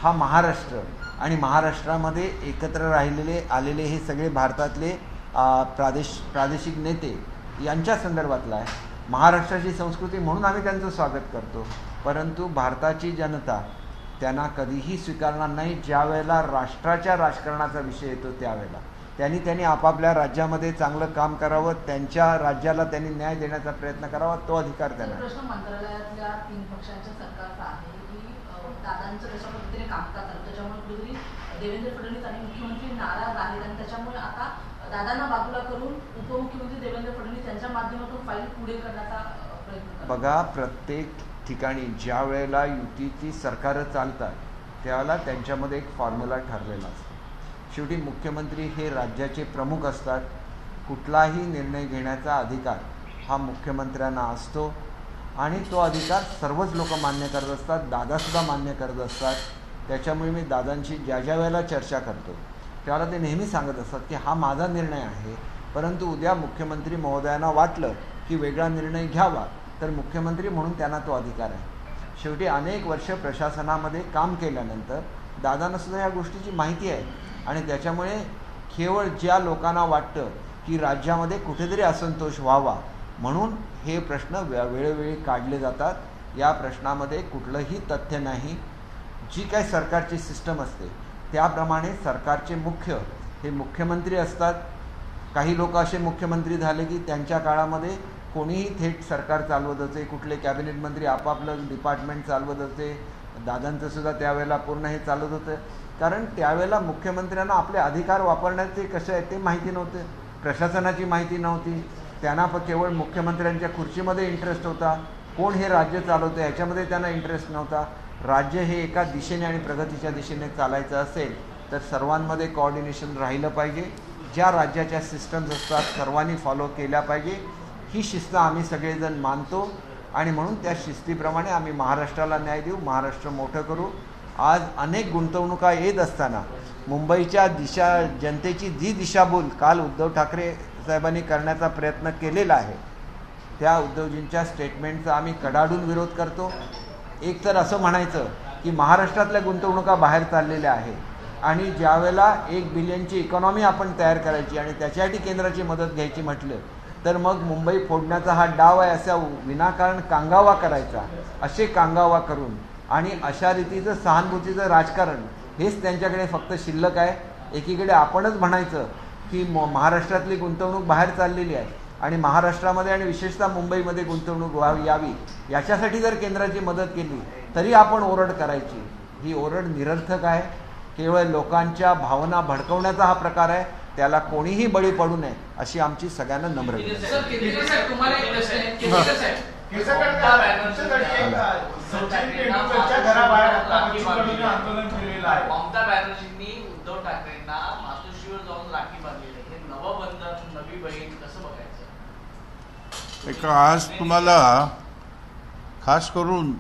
हा महाराष्ट्र आणि महाराष्ट्रामध्ये एकत्र आलेले हे सगळे भारतातले प्रादेशिक नेते यांच्या संदर्भातला आहे. महाराष्ट्राची संस्कृती म्हणून आम्ही त्यांचं स्वागत करतो. परंतु भारताची जनता त्यांना कधीही स्वीकारणार नाही. ज्या वेळेला राष्ट्राच्या राजकारणाचा विषय येतो त्यावेळेला त्यांनी आपापल्या राज्यामध्ये चांगलं काम करावं, त्यांच्या राज्याला त्यांनी न्याय देण्याचा प्रयत्न करावा, तो अधिकार त्यांना. प्रश्न मंत्रालयातल्या 3 पक्षांच्या सरकारचा आहे की दादांचं कशा पद्धतीने कामकाज झालं, त्याच्यामुळे कुठेतरी देवेंद्र फडणवीस आणि मुख्यमंत्री नाराज आहेत आणि त्याच्यामुळे आता दादांना बाजूला करून उपमुख्यमंत्री देवेंद्र फडणवीस यांच्या माध्यमातून फाईल पुढे करण्याचा प्रयत्न. बघा, प्रत्येक ठिकाणी ज्या वेळेला युतीची सरकारं चालतात त्यावेळेला त्यांच्यामध्ये एक फॉर्म्युला ठरलेला असतो. शेवटी मुख्यमंत्री हे राज्याचे प्रमुख असतात. कुठलाही निर्णय घेण्याचा अधिकार हा मुख्यमंत्र्यांना असतो आणि तो अधिकार सर्वच लोक मान्य करत असतात, दादासुद्धा मान्य करत असतात. त्याच्यामुळे मी दादांशी ज्या ज्या वेळेला चर्चा करतो त्यावेळेला ते नेहमी सांगत असतात की हा माझा निर्णय आहे, परंतु उद्या मुख्यमंत्री महोदयांना वाटलं की वेगळा निर्णय घ्यावा तर मुख्यमंत्री म्हणून त्यांना तो अधिकार आहे. शेवटी अनेक वर्ष प्रशासनामध्ये काम केल्यानंतर दादांनासुद्धा या गोष्टीची माहिती आहे आणि त्याच्यामुळे केवळ ज्या लोकांना वाटतं की राज्यामध्ये कुठेतरी असंतोष व्हावा म्हणून हे प्रश्न वेळोवेळी काढले जातात. या प्रश्नामध्ये कुठलंही तथ्य नाही. जी काय सरकारची सिस्टम असते त्याप्रमाणे सरकारचे मुख्य हे मुख्यमंत्री असतात. काही लोक असे मुख्यमंत्री झाले की त्यांच्या काळामध्ये कोणीही थेट सरकार चालवत असे, कुठले कॅबिनेट मंत्री आपापलं डिपार्टमेंट चालवत असे. दादांचंसुद्धा त्यावेळेला पूर्ण हे चालत होतं, कारण त्यावेळेला मुख्यमंत्र्यांना आपले अधिकार वापरण्याचे कसे आहेत ते माहिती नव्हते, प्रशासनाची माहिती नव्हती. त्यांना केवळ मुख्यमंत्र्यांच्या खुर्चीमध्ये इंटरेस्ट होता, कोण हे राज्य चालवतं ह्याच्यामध्ये त्यांना इंटरेस्ट नव्हता. राज्य हे एका दिशेने आणि प्रगतीच्या दिशेने चालायचं असेल तर सर्वांमध्ये कोऑर्डिनेशन राहिलं पाहिजे. ज्या राज्याच्या सिस्टम्स असतात सर्वांनी फॉलो केल्या पाहिजे. ही शिस्त आम्ही सगळेजण मानतो आणि म्हणून त्या शिस्तीप्रमाणे आम्ही महाराष्ट्राला न्याय देऊ, महाराष्ट्र मोठं करू. आज अनेक गुंतवणुका येत असताना मुंबईच्या जनतेची जी दिशाभूल काल उद्धव ठाकरे साहेबांनी करण्याचा प्रयत्न केलेला आहे त्या उद्धवजींच्या स्टेटमेंटचा आम्ही कडाडून विरोध करतो. एक तर असं म्हणायचं की महाराष्ट्रातल्या गुंतवणुका बाहेर चाललेल्या आहे आणि ज्यावेळेला 1 बिलियनची इकॉनॉमी आपण तयार करायची आणि त्याच्यासाठी केंद्राची मदत घ्यायची म्हटलं तर मग मुंबई फोडण्याचा हा डाव आहे असा विनाकारण कांगावा करायचा. असे कांगावा करून आणि अशा रीतीचं सहानुभूतीचं राजकारण हेच त्यांच्याकडे फक्त शिल्लक आहे. एकीकडे आपणच म्हणायचं की महाराष्ट्रातली गुंतवणूक बाहेर चाललेली आहे आणि महाराष्ट्रामध्ये आणि विशेषतः मुंबईमध्ये गुंतवणूक यावी याच्यासाठी जर केंद्राची मदत केली तरी आपण ओरड करायची. ही ओरड निरर्थक आहे. केवळ लोकांच्या भावना भडकवण्याचा हा प्रकार आहे. त्याला कोणीही बळी पडू नये अशी आमची सगळ्यांना नम्र विनंती आहे. ममता बॅनर्जींनी उद्धव ठाकरेंना मातोश्रीवर जाऊन राखी बांधलेली आहे. हे नवबंधन, नवी बहीण कसं बघायचं? आज तुम्हाला खास करून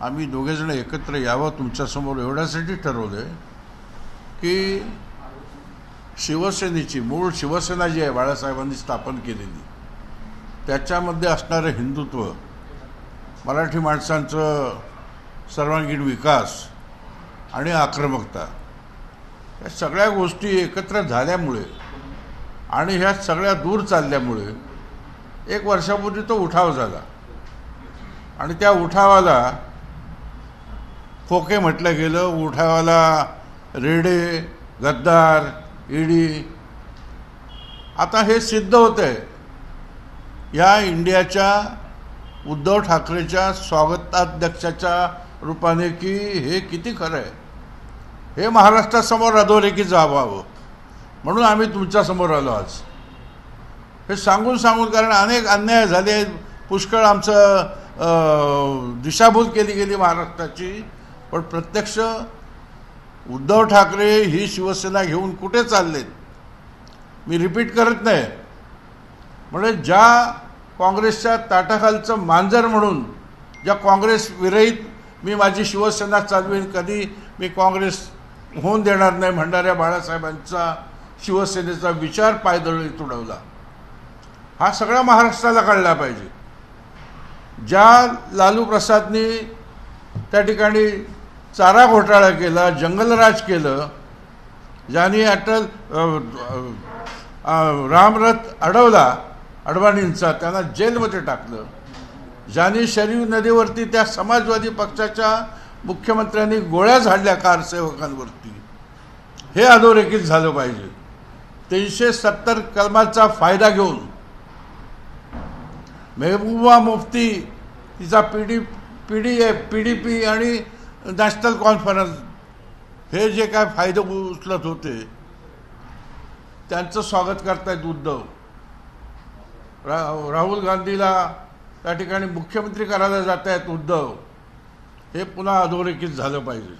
आम्ही दोघेजण एकत्र यावं तुमच्यासमोर एवढ्यासाठी ठरवलं की शिवसेनेची मूळ शिवसेना जी आहे बाळासाहेबांनी स्थापन केलेली त्याच्यामध्ये असणारं हिंदुत्व, मराठी माणसांचं सर्वांगीण विकास आणि आक्रमकता या सगळ्या गोष्टी एकत्र झाल्यामुळे आणि ह्या सगळ्या दूर चालल्यामुळे 1 वर्षापूर्वी तो उठाव झाला आणि त्या उठावाला खोके म्हटलं गेलं, उठावाला रेडे, गद्दार, ईडी. आता हे सिद्ध होतंय या इंडियाच्या उद्धव ठाकरेच्या स्वागताध्यक्षाच्या रूपाने की हे किती खरं आहे. हे महाराष्ट्रासमोर अधोरेखित जावावं म्हणून आम्ही तुमच्यासमोर आलो आज. हे सांगून कारण अनेक अन्याय झाले, पुष्कळ आमचं दिशाभूल केली गेली महाराष्ट्राची. पण प्रत्यक्ष उद्धव ठाकरे ही शिवसेना घेऊन कुठे चाललेत मी रिपीट करत नाही. म्हणजे ज्या काँग्रेसच्या ताटाखालचं मांजर म्हणून ज्या काँग्रेस विरहित मी माझी शिवसेना चालवीन, कधी मी काँग्रेस होऊन देणार नाही म्हणणाऱ्या बाळासाहेबांचा शिवसेनेचा विचार पायदळीत उडवला. हा सगळा महाराष्ट्राला कळला पाहिजे. ज्या लालू प्रसादनी त्या ठिकाणी चारा घोटाळा केला, जंगलराज केलं, ज्यांनी अटल रामरथ अडवला अडवाणींचा, त्यांना जेलमध्ये टाकलं, ज्यांनी शरीफ नदीवरती त्या समाजवादी पक्षाच्या मुख्यमंत्र्यांनी गोळ्या झाडल्या कारसेवकांवरती, हे अधोरेखित झालं पाहिजे. 370 कलमाचा फायदा घेऊन मेहबूबा मुफ्ती तिचा PDP आणि नॅशनल कॉन्फरन्स हे जे काय फायदे उचलत होते त्यांचं स्वागत करतायत उद्धव. राहुल गांधीला त्या ठिकाणी मुख्यमंत्री करायला जात आहेत उद्धव. हे पुन्हा अधोरेखित झालं पाहिजे.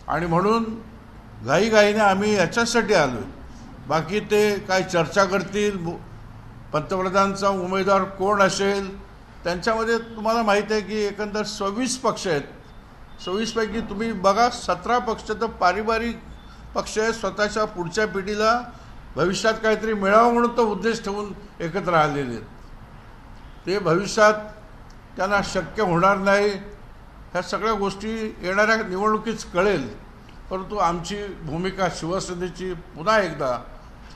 आणि म्हणून घाईघाईने आम्ही याच्यासाठी आलो आहे. बाकी ते काय चर्चा करतील, पंतप्रधानांचा उमेदवार कोण असेल, त्यांच्यामध्ये तुम्हाला माहीत आहे की एकंदर 26 पक्ष आहेत. 26 पैकी तुम्ही बघा 17 पक्ष तर पारिवारिक पक्ष आहेत, स्वतःच्या पुढच्या पिढीला भविष्यात काहीतरी मिळावं म्हणून तो उद्देश ठेवून एकत्र आलेले आहेत. ते भविष्यात त्यांना शक्य होणार नाही. ह्या सगळ्या गोष्टी येणाऱ्या निवडणुकीत कळेल. परंतु आमची भूमिका शिवसेनेची पुन्हा एकदा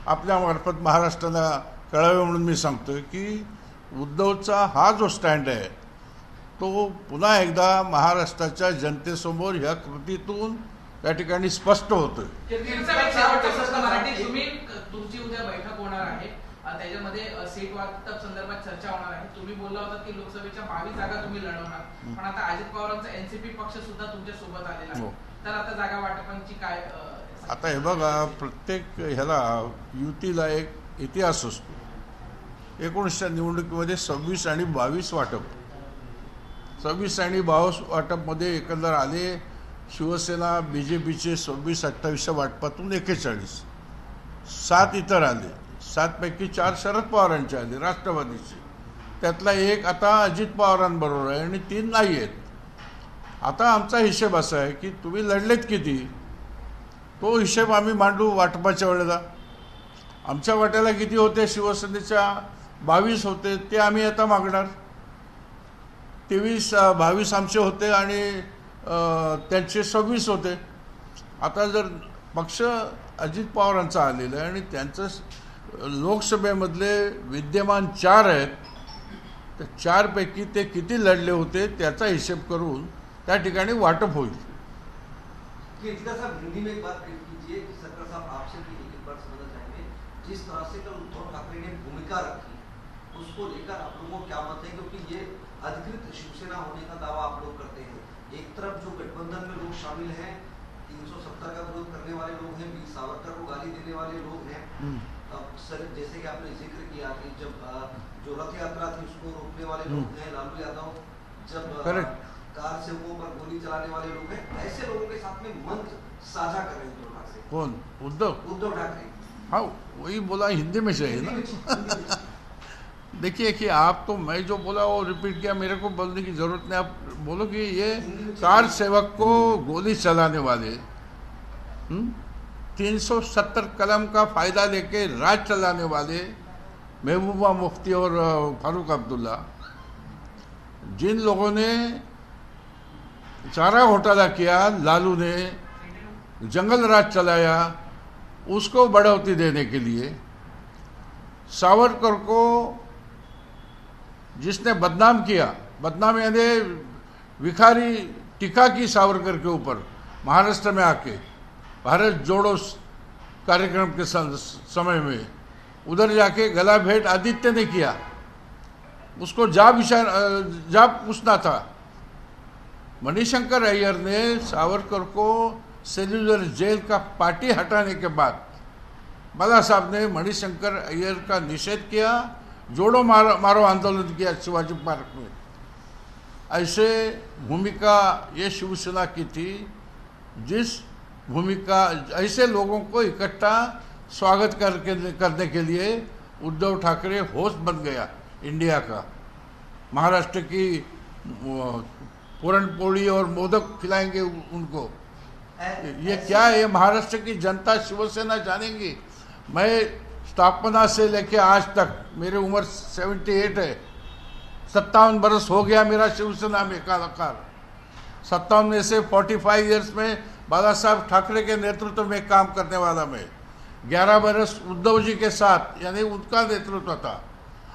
आपल्यामार्फत महाराष्ट्राला कळावे म्हणून मी सांगतोय की उद्धवचा हा जो स्टँड आहे तो पुन्हा एकदा महाराष्ट्राच्या जनतेसमोर ह्या कृतीतून त्या ठिकाणी स्पष्ट होतोय. तुम्ही तुमची उद्या बैठक होणार आहे, त्याच्यामध्ये सीट वाटप संदर्भात चर्चा होणार आहे. तुम्ही बोलला होता की लोकसभेच्या 22 जागा तुम्ही लढवणार, पण आता अजित पवारांचा एनसीपी पक्ष सुद्धा तुमच्या सोबत आलेला आहे. तर आता जागा वाटपांची काय? आता हे बघा, प्रत्येक ह्याला युतीला एक इतिहास असतो. 19च्या निवडणुकीमध्ये 26 आणि 22 वाटप, 26 आणि 22 वाटपमध्ये एकंदर आले शिवसेना BJPचे 26-28 वाटपातून 41, 7 इतर आले. 7 पैकी 4 शरद पवारांचे आले, राष्ट्रवादीचे. त्यातला एक आता अजित पवारांबरोबर आहे आणि 3 नाही आहेत. आता आमचा हिशेब असा आहे की तुम्ही लढलेत किती, तो हिशेब आम्ही मांडू वाटपाच्या वेळेला. आमच्या वाट्याला किती होते, शिवसेनेच्या 22 होते, ते आम्ही आता मागणार. 23-22 आमचे होते आणि त्यांचे 26 होते. आता जर पक्ष अजित पवारांचा आलेला आहे आणि त्यांचं लोकसभेमधले विद्यमान 4 आहेत, तर 4 पैकी ते किती लढले होते त्याचा हिशेब करून त्या ठिकाणी वाटप होईल. हिंदी में एक बात कीजिए कि सरकार साहब आपसे भी एक बार समझना चाहेंगे, जिस तरह से कल उद्धव ठाकरे ने भूमिका रखी उसको लेकर आप लोगों को क्या मत है, क्योंकि ये अधिकृत शिवसेना होने का दावा आप लोग करते हैं. एक तरफ जो गठबंधन में लोग शामिल हैं, 370 का विरोध करने वाले लोग हैं, वीर सावरकर को गाली देने वाले लोग हैं. अब सर जैसे कि आपने जिक्र किया कि जब जो रथ यात्रा थी उसको रोकने वाले लोग हैं लालू यादव, जब कार सेवकों पर गोली चलाने वाले लोग हैं, ऐसे लोगों के साथ में मंच साझा कर रहे हैं उद्धव ठाकरे. कौन? उद्धव ठाकरे. हाँ, वही बोला, हिंदी में चाहिए ना. देखिए कि आप तो मैं जो बोला वो रिपीट किया, मेरे को बोलने की जरूरत नहीं. आप बोलो कि ये कार सेवक को गोली चलाने वाले 370 कलम का फायदा लेके राज चलाने वाले महबूबा मुफ्ती और फारूक अब्दुल्ला, जिन लोगों ने चारा घोटाला किया, लालू ने जंगल राज चलाया, उसको बढ़ोतरी देने के लिए, सावरकर को जिसने बदनाम किया, बदनाम यानी विखारी टीका की सावरकर के ऊपर महाराष्ट्र में आके भारत जोड़ो कार्यक्रम के समय में, उधर जाके गला भेंट आदित्य ने किया, उसको जा पूछना था. मणिशंकर अय्यर ने सावरकर को सेल्युलर जेल का पार्टी हटाने के बाद बाला साहब ने मणिशंकर अय्यर का निषेध किया, जोड़ो मारो आंदोलन किया शिवाजी पार्क में. ऐसे भूमिका ये शिवसेना की थी, जिस भूमिका ऐसे लोगों को इकट्ठा स्वागत करने के लिए उद्धव ठाकरे होस्ट बन गया इंडिया का. महाराष्ट्र की पुरणपोली और मोदक खिलाएंगे उनको. ये क्या है, ये महाराष्ट्र की जनता शिवसेना जानेंगी. मैं स्थापना से लेके आज तक, मेरी उम्र 78 है, 57 बरस हो गया मेरा शिवसेना में कालाकार. 57 में से 45 ईयर्स में बाला साहब ठाकरे के नेतृत्व में काम करने वाला मैं. 11 बरस उद्धव जी के साथ, यानी उनका नेतृत्व था.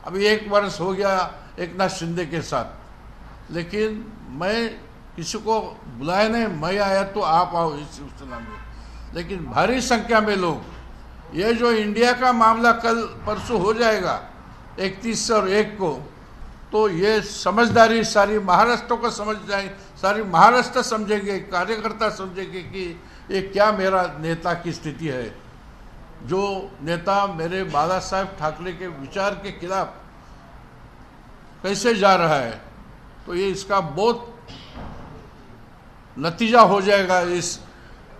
अभी 1 बरस हो गया एकनाथ शिंदे के साथ. लेकिन मैं किसी को बुलाया नहीं, मैं आया तो आप आओ इस शिवसेना में. लेकिन भारी संख्या में लोग, ये जो इंडिया का मामला कल परसों हो जाएगा 31 और 1 को, तो ये समझदारी सारी महाराष्ट्र को समझ जाए, सारी महाराष्ट्र समझेंगे, कार्यकर्ता समझेंगे कि ये क्या मेरा नेता की स्थिति है. जो नेता मेरे बाला साहब ठाकरे के विचार के खिलाफ कैसे जा रहा है, तो ये इसका बहुत नतीजा हो जाएगा इस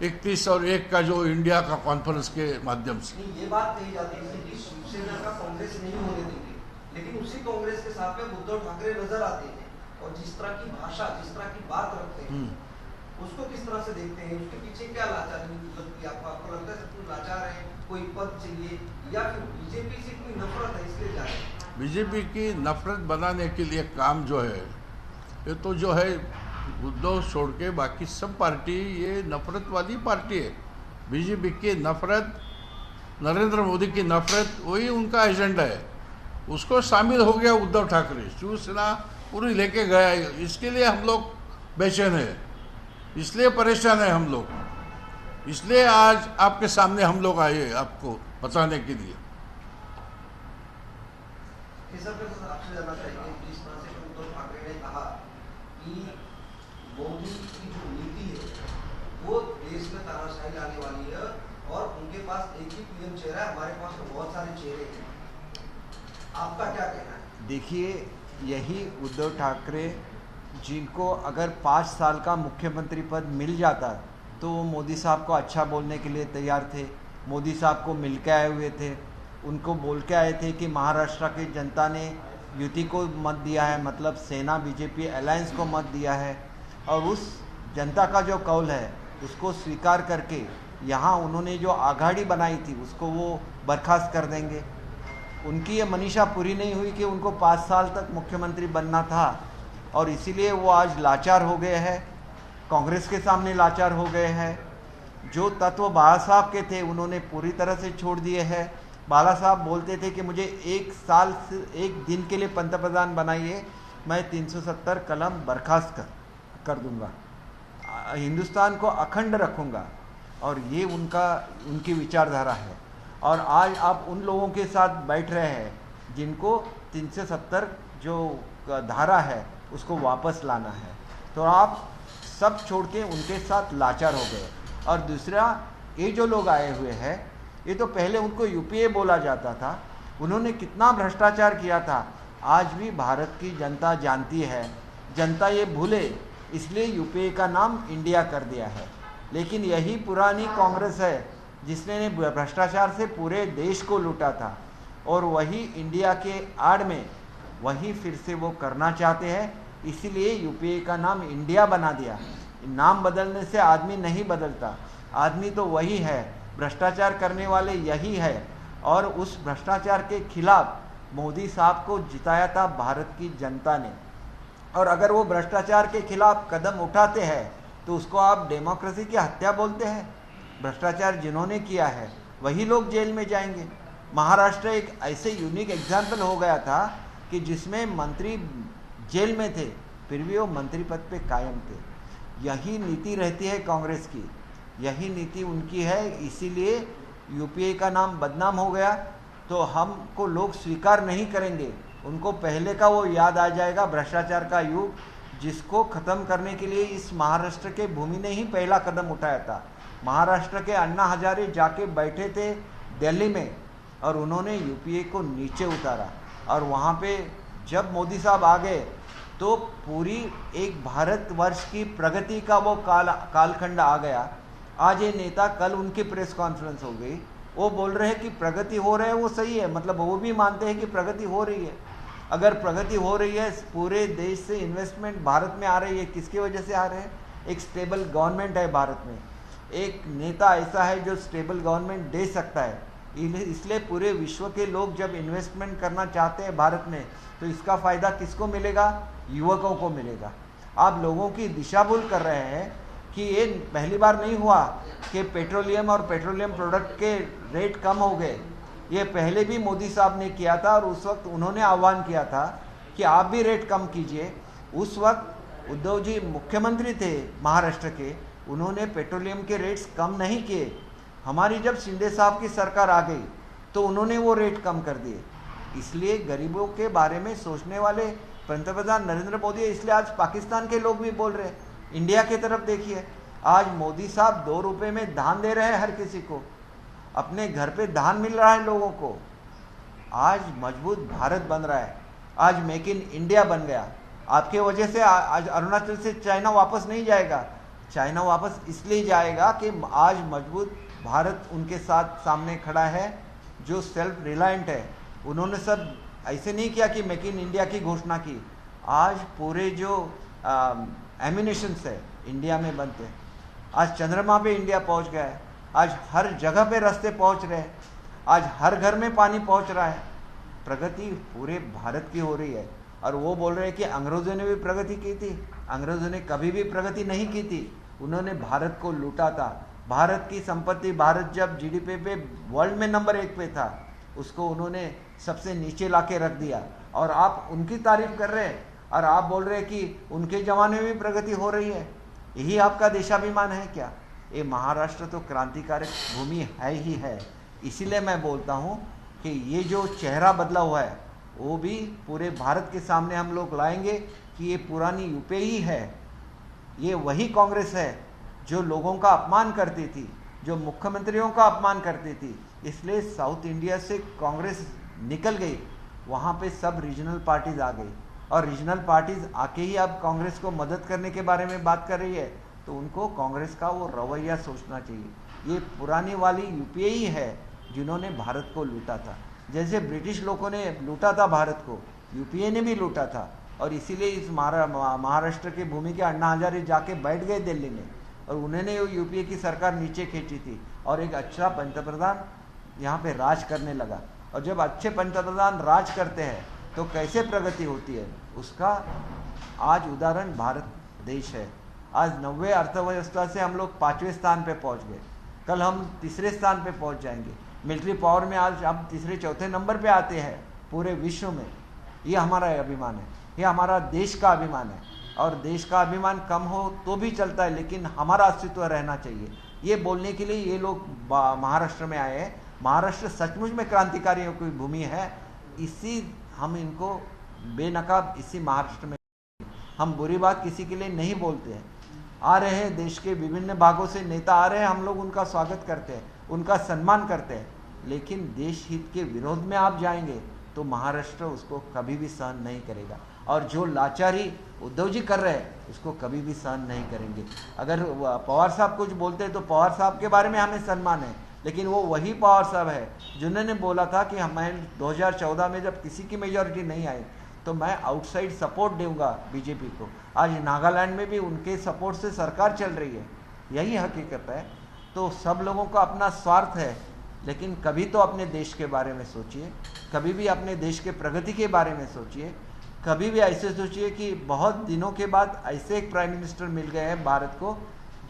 31 और 1 का जो इंडिया का कॉन्फ्रेंस के माध्यम से। नहीं, ये बात कही जाती है कि शिवसेना का कांग्रेस नहीं होने देंगे, लेकिन उसी कांग्रेस के साथ में उद्धव ठाकरे नजर आते हैं और जिस तरह की भाषा, जिस तरह की बात रखते हैं, उसको किस तरह से देखते हैं? उसके पीछे क्या लाचारी लगती है आपको लगता है सब कुछ लाचार है, कोई पद चाहिए, या फिर बीजेपी से कोई नफरत है इसलिए जा रहे हैं? बीजेपी की नफरत बनाने के लिए काम जो है, ये तो जो है उद्धव छोड़ के बाकी सब पार्टी ये नफरत वाली पार्टी है। बीजेपी की नफरत, नरेंद्र मोदी की नफरत, वही उनका एजेंडा है। उसको शामिल हो गया उद्धव ठाकरे, शिवसेना पूरी लेके गया। इसके लिए हम लोग बेचैन है, इसलिए परेशान है हम लोग, इसलिए आज आपके सामने हम लोग आए आपको बताने के लिए। आपसे जानना चाहिए, जिस तरह से उद्धव ठाकरे ने कहा कि मोदी की जो नीति है वो देश में तानाशाही लाने वाली है और उनके पास एक ही पीएम चेहरा है, हमारे पास तो बहुत सारे चेहरे हैं, आपका क्या कहना है? देखिए, यही उद्धव ठाकरे जिनको अगर 5 साल का मुख्यमंत्री पद मिल जाता तो वो मोदी साहब को अच्छा बोलने के लिए तैयार थे। मोदी साहब को मिल के आए हुए थे, उनको बोल के आए थे कि महाराष्ट्र की जनता ने युति को मत दिया है, मतलब सेना बीजेपी अलायंस को मत दिया है, और उस जनता का जो कौल है उसको स्वीकार करके यहाँ उन्होंने जो आघाड़ी बनाई थी उसको वो बर्खास्त कर देंगे। उनकी ये मनीषा पूरी नहीं हुई कि उनको 5 साल तक मुख्यमंत्री बनना था, और इसीलिए वो आज लाचार हो गए हैं, कांग्रेस के सामने लाचार हो गए हैं। जो तत्व बाला साहब के थे उन्होंने पूरी तरह से छोड़ दिए हैं। बाला साहब बोलते थे कि मुझे 1 साल से 1 दिन के लिए पंतप्रधान बनाइए, मैं 370 कलम बर्खास्त कर दूंगा, हिंदुस्तान को अखंड रखूंगा, और ये उनकी विचारधारा है। और आज आप उन लोगों के साथ बैठ रहे हैं जिनको 370 जो धारा है उसको वापस लाना है, तो आप सब छोड़ के उनके साथ लाचार हो गए। और दूसरा, ये जो लोग आए हुए हैं, ये तो पहले उनको यूपीए बोला जाता था, उन्होंने कितना भ्रष्टाचार किया था आज भी भारत की जनता जानती है। जनता ये भूले इसलिए यूपीए का नाम इंडिया कर दिया है, लेकिन यही पुरानी कांग्रेस है जिसने भ्रष्टाचार से पूरे देश को लूटा था, और वही इंडिया के आड़ में वही फिर से वो करना चाहते हैं, इसीलिए यूपीए का नाम इंडिया बना दिया। नाम बदलने से आदमी नहीं बदलता, आदमी तो वही है, भ्रष्टाचार करने वाले यही है, और उस भ्रष्टाचार के खिलाफ मोदी साहब को जिताया था भारत की जनता ने। और अगर वो भ्रष्टाचार के खिलाफ कदम उठाते हैं तो उसको आप डेमोक्रेसी की हत्या बोलते हैं। भ्रष्टाचार जिन्होंने किया है वही लोग जेल में जाएंगे। महाराष्ट्र एक ऐसे यूनिक एग्जाम्पल हो गया था कि जिसमें मंत्री जेल में थे फिर भी वो मंत्री पद पे कायम थे। यही नीति रहती है कांग्रेस की, यही नीति उनकी है, इसीलिए यूपीए का नाम बदनाम हो गया तो हमको लोग स्वीकार नहीं करेंगे। उनको पहले का वो याद आ जाएगा, भ्रष्टाचार का युग, जिसको ख़त्म करने के लिए इस महाराष्ट्र के भूमि ने ही पहला कदम उठाया था। महाराष्ट्र के अन्ना हजारे जाके बैठे थे दिल्ली में और उन्होंने यूपीए को नीचे उतारा, और वहाँ पे जब मोदी साहब आ गए तो पूरी एक भारतवर्ष की प्रगति का वो कालखंड आ गया। आज ये नेता, कल उनकी प्रेस कॉन्फ्रेंस हो गई, वो बोल रहे हैं कि प्रगति हो रहा है, वो सही है, मतलब वो भी मानते हैं कि प्रगति हो रही है। अगर प्रगति हो रही है, पूरे देश से इन्वेस्टमेंट भारत में आ रही है, किसकी वजह से आ रहे हैं? एक स्टेबल गवर्नमेंट है भारत में, एक नेता ऐसा है जो स्टेबल गवर्नमेंट दे सकता है। इसलिए पूरे विश्व के लोग जब इन्वेस्टमेंट करना चाहते हैं भारत में तो इसका फ़ायदा किसको मिलेगा? युवकों को मिलेगा। आप लोगों की दिशा भूल कर रहे हैं कि ये पहली बार नहीं हुआ कि पेट्रोलियम और पेट्रोलियम प्रोडक्ट के रेट कम हो गए। ये पहले भी मोदी साहब ने किया था और उस वक्त उन्होंने आह्वान किया था कि आप भी रेट कम कीजिए। उस वक्त उद्धव जी मुख्यमंत्री थे महाराष्ट्र के, उन्होंने पेट्रोलियम के रेट्स कम नहीं किए। हमारी जब शिंदे साहब की सरकार आ गई तो उन्होंने वो रेट कम कर दिए। इसलिए गरीबों के बारे में सोचने वाले पंतप्रधान नरेंद्र मोदी है, इसलिए आज पाकिस्तान के लोग भी बोल रहे हैं। इंडिया की तरफ देखिए, आज मोदी साहब 2 रुपये में धान दे रहे हैं हर किसी को, अपने घर पे धान मिल रहा है लोगों को। आज मजबूत भारत बन रहा है, आज मेक इन इंडिया बन गया। आपके वजह से आज अरुणाचल से चाइना वापस नहीं जाएगा, चाइना वापस इसलिए जाएगा कि आज मजबूत भारत उनके साथ सामने खड़ा है, जो सेल्फ रिलायंट है। उन्होंने सब ऐसे नहीं किया कि मेक इन इंडिया की घोषणा की। आज पूरे जो एम्यूनिशंस है इंडिया में बनते हैं। आज चंद्रमा पे इंडिया पहुंच गया है। आज हर जगह पे रास्ते पहुंच रहे हैं। आज हर घर में पानी पहुंच रहा है। प्रगति पूरे भारत की हो रही है। और वो बोल रहे हैं कि अंग्रेजों ने भी प्रगति की थी। अंग्रेजों ने कभी भी प्रगति नहीं की थी। उन्होंने भारत को लूटा था। भारत की संपत्ति, भारत जब जीडीपी पे वर्ल्ड में नंबर 1 पे था, उसको उन्होंने सबसे नीचे लाके रख दिया। और आप उनकी तारीफ कर रहे हैं और आप बोल रहे हैं कि उनके जमाने में प्रगति हो रही है। यही आपका देशाभिमान है क्या? ये महाराष्ट्र तो क्रांतिकारक भूमि है ही है। इसीलिए मैं बोलता हूँ कि ये जो चेहरा बदला हुआ है वो भी पूरे भारत के सामने हम लोग लाएंगे कि ये पुरानी यूपीए ही है। ये वही कांग्रेस है जो लोगों का अपमान करती थी, जो मुख्यमंत्रियों का अपमान करती थी। इसलिए साउथ इंडिया से कांग्रेस निकल गई, वहाँ पे सब रीजनल पार्टीज आ गई। और रीजनल पार्टीज आके ही अब कांग्रेस को मदद करने के बारे में बात कर रही है, तो उनको कांग्रेस का वो रवैया सोचना चाहिए। ये पुरानी वाली यूपीए ही है जिन्होंने भारत को लूटा था। जैसे ब्रिटिश लोगों ने लूटा था भारत को, यूपीए ने भी लूटा था। और इसीलिए इस महाराष्ट्र की भूमि के अन्ना हजारे जाके बैठ गए दिल्ली में, और उन्होंने यूपीए की सरकार नीचे खींची थी और एक अच्छा पंतप्रधान यहाँ पे राज करने लगा। और जब अच्छे पंतप्रधान राज करते हैं तो कैसे प्रगति होती है, उसका आज उदाहरण भारत देश है। आज 90 अर्थव्यवस्था से हम लोग 5वें स्थान पे पहुँच गए। कल हम 3रे स्थान पे पहुँच जाएंगे। मिलिट्री पावर में आज हम 3-4 नंबर पे आते हैं पूरे विश्व में। ये हमारा अभिमान है, ये हमारा देश का अभिमान है। और देश का अभिमान कम हो तो भी चलता है, लेकिन हमारा अस्तित्व रहना चाहिए। ये बोलने के लिए ये लोग महाराष्ट्र में आए हैं। महाराष्ट्र सचमुच में क्रांतिकारियों की भूमि है। इसी हम इनको बेनकाब इसी महाराष्ट्र में, हम बुरी बात किसी के लिए नहीं बोलते हैं। आ रहे हैं देश के विभिन्न भागों से नेता आ रहे हैं, हम लोग उनका स्वागत करते हैं, उनका सम्मान करते हैं। लेकिन देश हित के विरोध में आप जाएंगे तो महाराष्ट्र उसको कभी भी सहन नहीं करेगा। और जो लाचारी उद्धव जी कर रहे हैं उसको कभी भी सहन नहीं करेंगे। अगर पवार साहब कुछ बोलते हैं तो पवार साहब के बारे में हमें सम्मान है, लेकिन वो वही पवार साहब है जिन्होंने बोला था कि हमें 2014 में जब किसी की मेजॉरिटी नहीं आई तो मैं आउटसाइड सपोर्ट दूंगा बीजेपी को। आज नागालैंड में भी उनके सपोर्ट से सरकार चल रही है। यही हकीकत है। तो सब लोगों का अपना स्वार्थ है, लेकिन कभी तो अपने देश के बारे में सोचिए, कभी भी अपने देश के प्रगति के बारे में सोचिए। कभी भी ऐसे सोचिए कि बहुत दिनों के बाद ऐसे एक प्राइम मिनिस्टर मिल गए हैं भारत को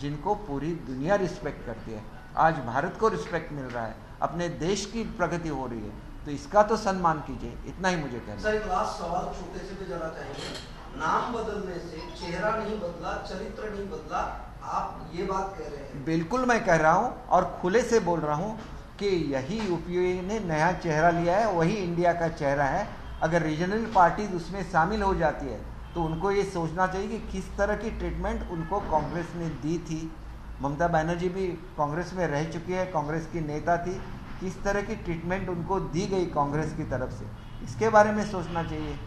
जिनको पूरी दुनिया रिस्पेक्ट करती है। आज भारत को रिस्पेक्ट मिल रहा है, अपने देश की प्रगति हो रही है, तो इसका तो सम्मान कीजिए। इतना ही मुझे कहना है। सर, एक लास्ट सवाल छोटे से भी जाना चाहेंगे। नाम बदलने से चेहरा नहीं बदला, चरित्र नहीं बदला, आप ये बात कह रहे हैं? बिल्कुल मैं कह रहा हूँ और खुले से बोल रहा हूँ कि यही यूपीए ने नया चेहरा लिया है, वही इंडिया का चेहरा है। अगर रीजनल पार्टीज उसमें शामिल हो जाती है तो उनको ये सोचना चाहिए कि किस तरह की ट्रीटमेंट उनको कांग्रेस ने दी थी। ममता बनर्जी भी कांग्रेस में रह चुकी है, कांग्रेस की नेता थी। किस तरह की ट्रीटमेंट उनको दी गई कांग्रेस की तरफ से, इसके बारे में सोचना चाहिए।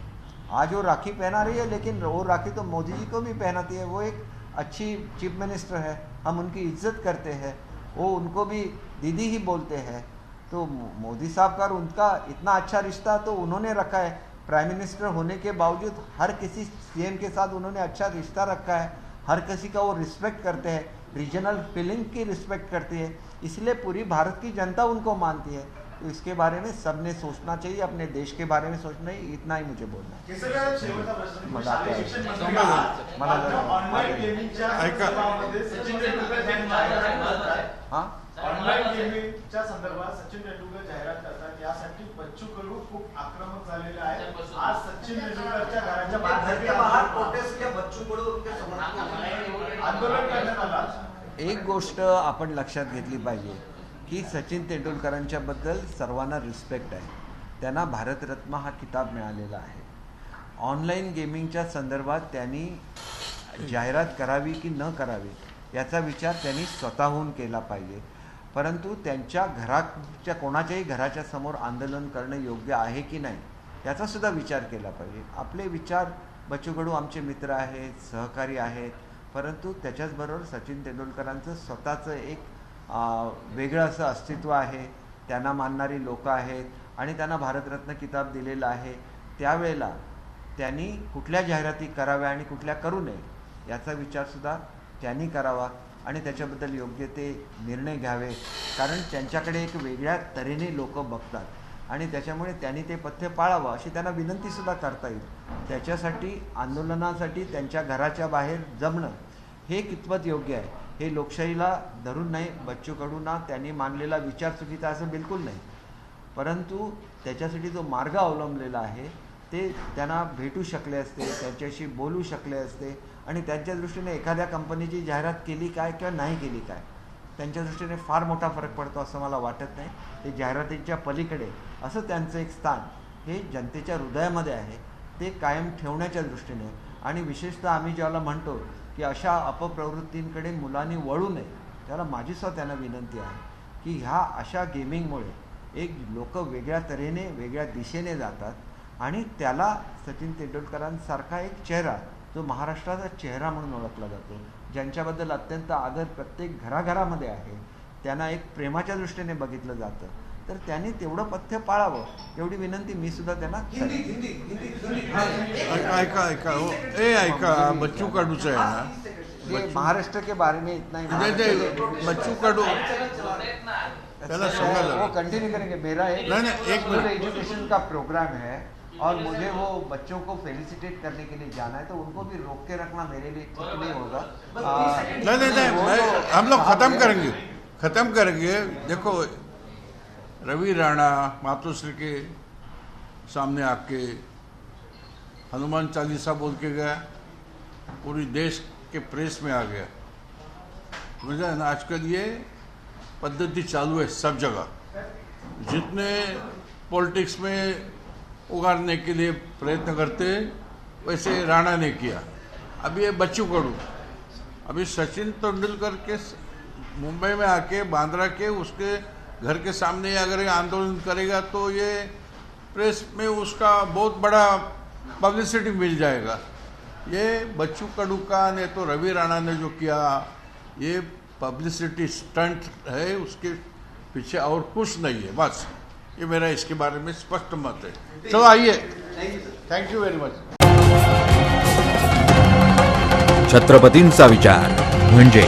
आज वो राखी पहना रही है, लेकिन वो राखी तो मोदी जी को भी पहनाती है। वो एक अच्छी चीफ मिनिस्टर है, हम उनकी इज्जत करते हैं, वो उनको भी दीदी ही बोलते हैं। तो मोदी साहब का और उनका इतना अच्छा रिश्ता तो उन्होंने रखा है। प्राइम मिनिस्टर होने के बावजूद हर किसी सीएम के साथ उन्होंने अच्छा रिश्ता रखा है। हर किसी का वो रिस्पेक्ट करते हैं, रीजनल फीलिंग की रिस्पेक्ट करती है। इसलिए पूरी भारत की जनता उनको मानती है। तो इसके बारे में सबने सोचना चाहिए, अपने देश के बारे में सोचना ही। इतना ही मुझे बोलना है। हाँ, ऑनलाईन गेमिंगच्या संदर्भात सचिन तेंडुलकर जाहिरात करतात, यासाठी बच्चू कडू खूप आक्रमक झालेले आहेत। आज सचिन तेंडुलकरच्या घराच्या बाहेर प्रोटेस्ट किया, बच्चू कडू उनके समर्थन आंदोलन करण्यात आलं। एक गोष्ट आपण लक्षात घेतली पाहिजे की सचिन तेंडुलकरांच्या बद्दल सर्वांना रिस्पेक्ट आहे। त्यांना भारतरत्न हा किताब मिळालेला आहे। ऑनलाईन गेमिंगच्या संदर्भात त्यांनी जाहिरात करावी की न करावी याचा विचार त्यांनी स्वतःहून केला पाहिजे। परंतु त्यांच्या घराच्या कोणाच्याही घराच्या समोर आंदोलन करणं योग्य आहे की नाही याचा सुद्धा विचार केला पाहिजे। आपले विचार बच्चू कडू आमचे मित्र आहेत, सहकारी आहेत, परंतु त्याच्याचबरोबर सचिन तेंडुलकरांचं स्वतःचं एक वेगळं असं अस्तित्व आहे, त्यांना मानणारी लोकं आहेत आणि त्यांना भारतरत्न किताब दिलेला आहे. त्यावेळेला त्यांनी कुठल्या जाहिराती कराव्या आणि कुठल्या करू नये याचा विचारसुद्धा त्यांनी करावा आणि त्याच्याबद्दल योग्य ते निर्णय घ्यावे, कारण त्यांच्याकडे एक वेगळ्या तऱ्हेने लोक बघतात आणि त्याच्यामुळे त्यांनी ते पथ्य पाळावं अशी त्यांना विनंतीसुद्धा करता येईल. त्याच्यासाठी आंदोलनासाठी त्यांच्या घराच्या बाहेर जमणं हे कितपत योग्य आहे हे लोकशाहीला धरून नाही. बच्चू कडूंना त्यांनी मानलेला विचार चुकीचा असं बिलकुल नाही, परंतु त्याच्यासाठी जो मार्ग अवलंबलेला आहे ते त्यांना भेटू शकले असते, त्यांच्याशी बोलू शकले असते आणि त्यांच्या दृष्टीने एखाद्या कंपनीची जाहिरात केली काय किंवा नाही केली काय त्यांच्या दृष्टीने फार मोठा फरक पडतो असं मला वाटत नाही. ते जाहिरातीच्या पलीकडे असं त्यांचं एक स्थान हे जनतेच्या हृदयामध्ये आहे, ते कायम ठेवण्याच्या दृष्टीने. आणि विशेषतः आम्ही ज्याला म्हणतो की अशा अपप्रवृत्तींकडे मुलांनी वळू नये, त्याला माझीसुद्धा त्यांना विनंती आहे की ह्या अशा गेमिंगमुळे एक लोक वेगळ्या तऱ्हेने वेगळ्या दिशेने जातात आणि त्याला सचिन तेंडुलकरांसारखा एक चेहरा जो महाराष्ट्राचा चेहरा म्हणून ओळखला जातो, ज्यांच्याबद्दल अत्यंत आदर प्रत्येक घराघरामध्ये आहे, त्यांना एक प्रेमाच्या दृष्टीने बघितलं जातं, तर त्यांनी तेवढं पथ्य पाळावं एवढी विनंती मी सुद्धा त्यांना ऐका बच्चू कडूचं आहे ना, ये महाराष्ट्र के बारे में इतना ही बच्चू कडू पहला समझा वो कंटिन्यू करेंगे. मेरा एक एजुकेशन का प्रोग्राम है और मुझे वो बच्चों को फेलिसिटेट करने के लिए जाना है, तो उनको भी रोक के रखना मेरे लिए ठीक नहीं होगा. नहीं हम लोग खत्म करेंगे. देखो रवि राणा मातोश्री के सामने आके हनुमान चालीसा बोल के गया, पूरी देश के प्रेस में आ गया. मुझे ना आजकल ये पद्धति चालू है सब जगह, जितने पॉलिटिक्स में उगारने के लिए प्रयत्न करते वैसे राणा ने किया. अभी ये बच्चू कडू, अभी सचिन तेंदुलकर के मुंबई में आके बांद्रा के उसके घर के सामने अगर ये आंदोलन करेगा तो ये प्रेस में उसका बहुत बड़ा पब्लिसिटी मिल जाएगा. ये बच्चू कडू का ने तो रवि राणा ने जो किया ये पब्लिसिटी स्टंट है, उसके पीछे और कुछ नहीं है. बस ये मेरा इसके बारे में स्पष्ट मत है. चलो आइए, थैंक यू वेरी मच. छत्रपतींचा विचार म्हणजे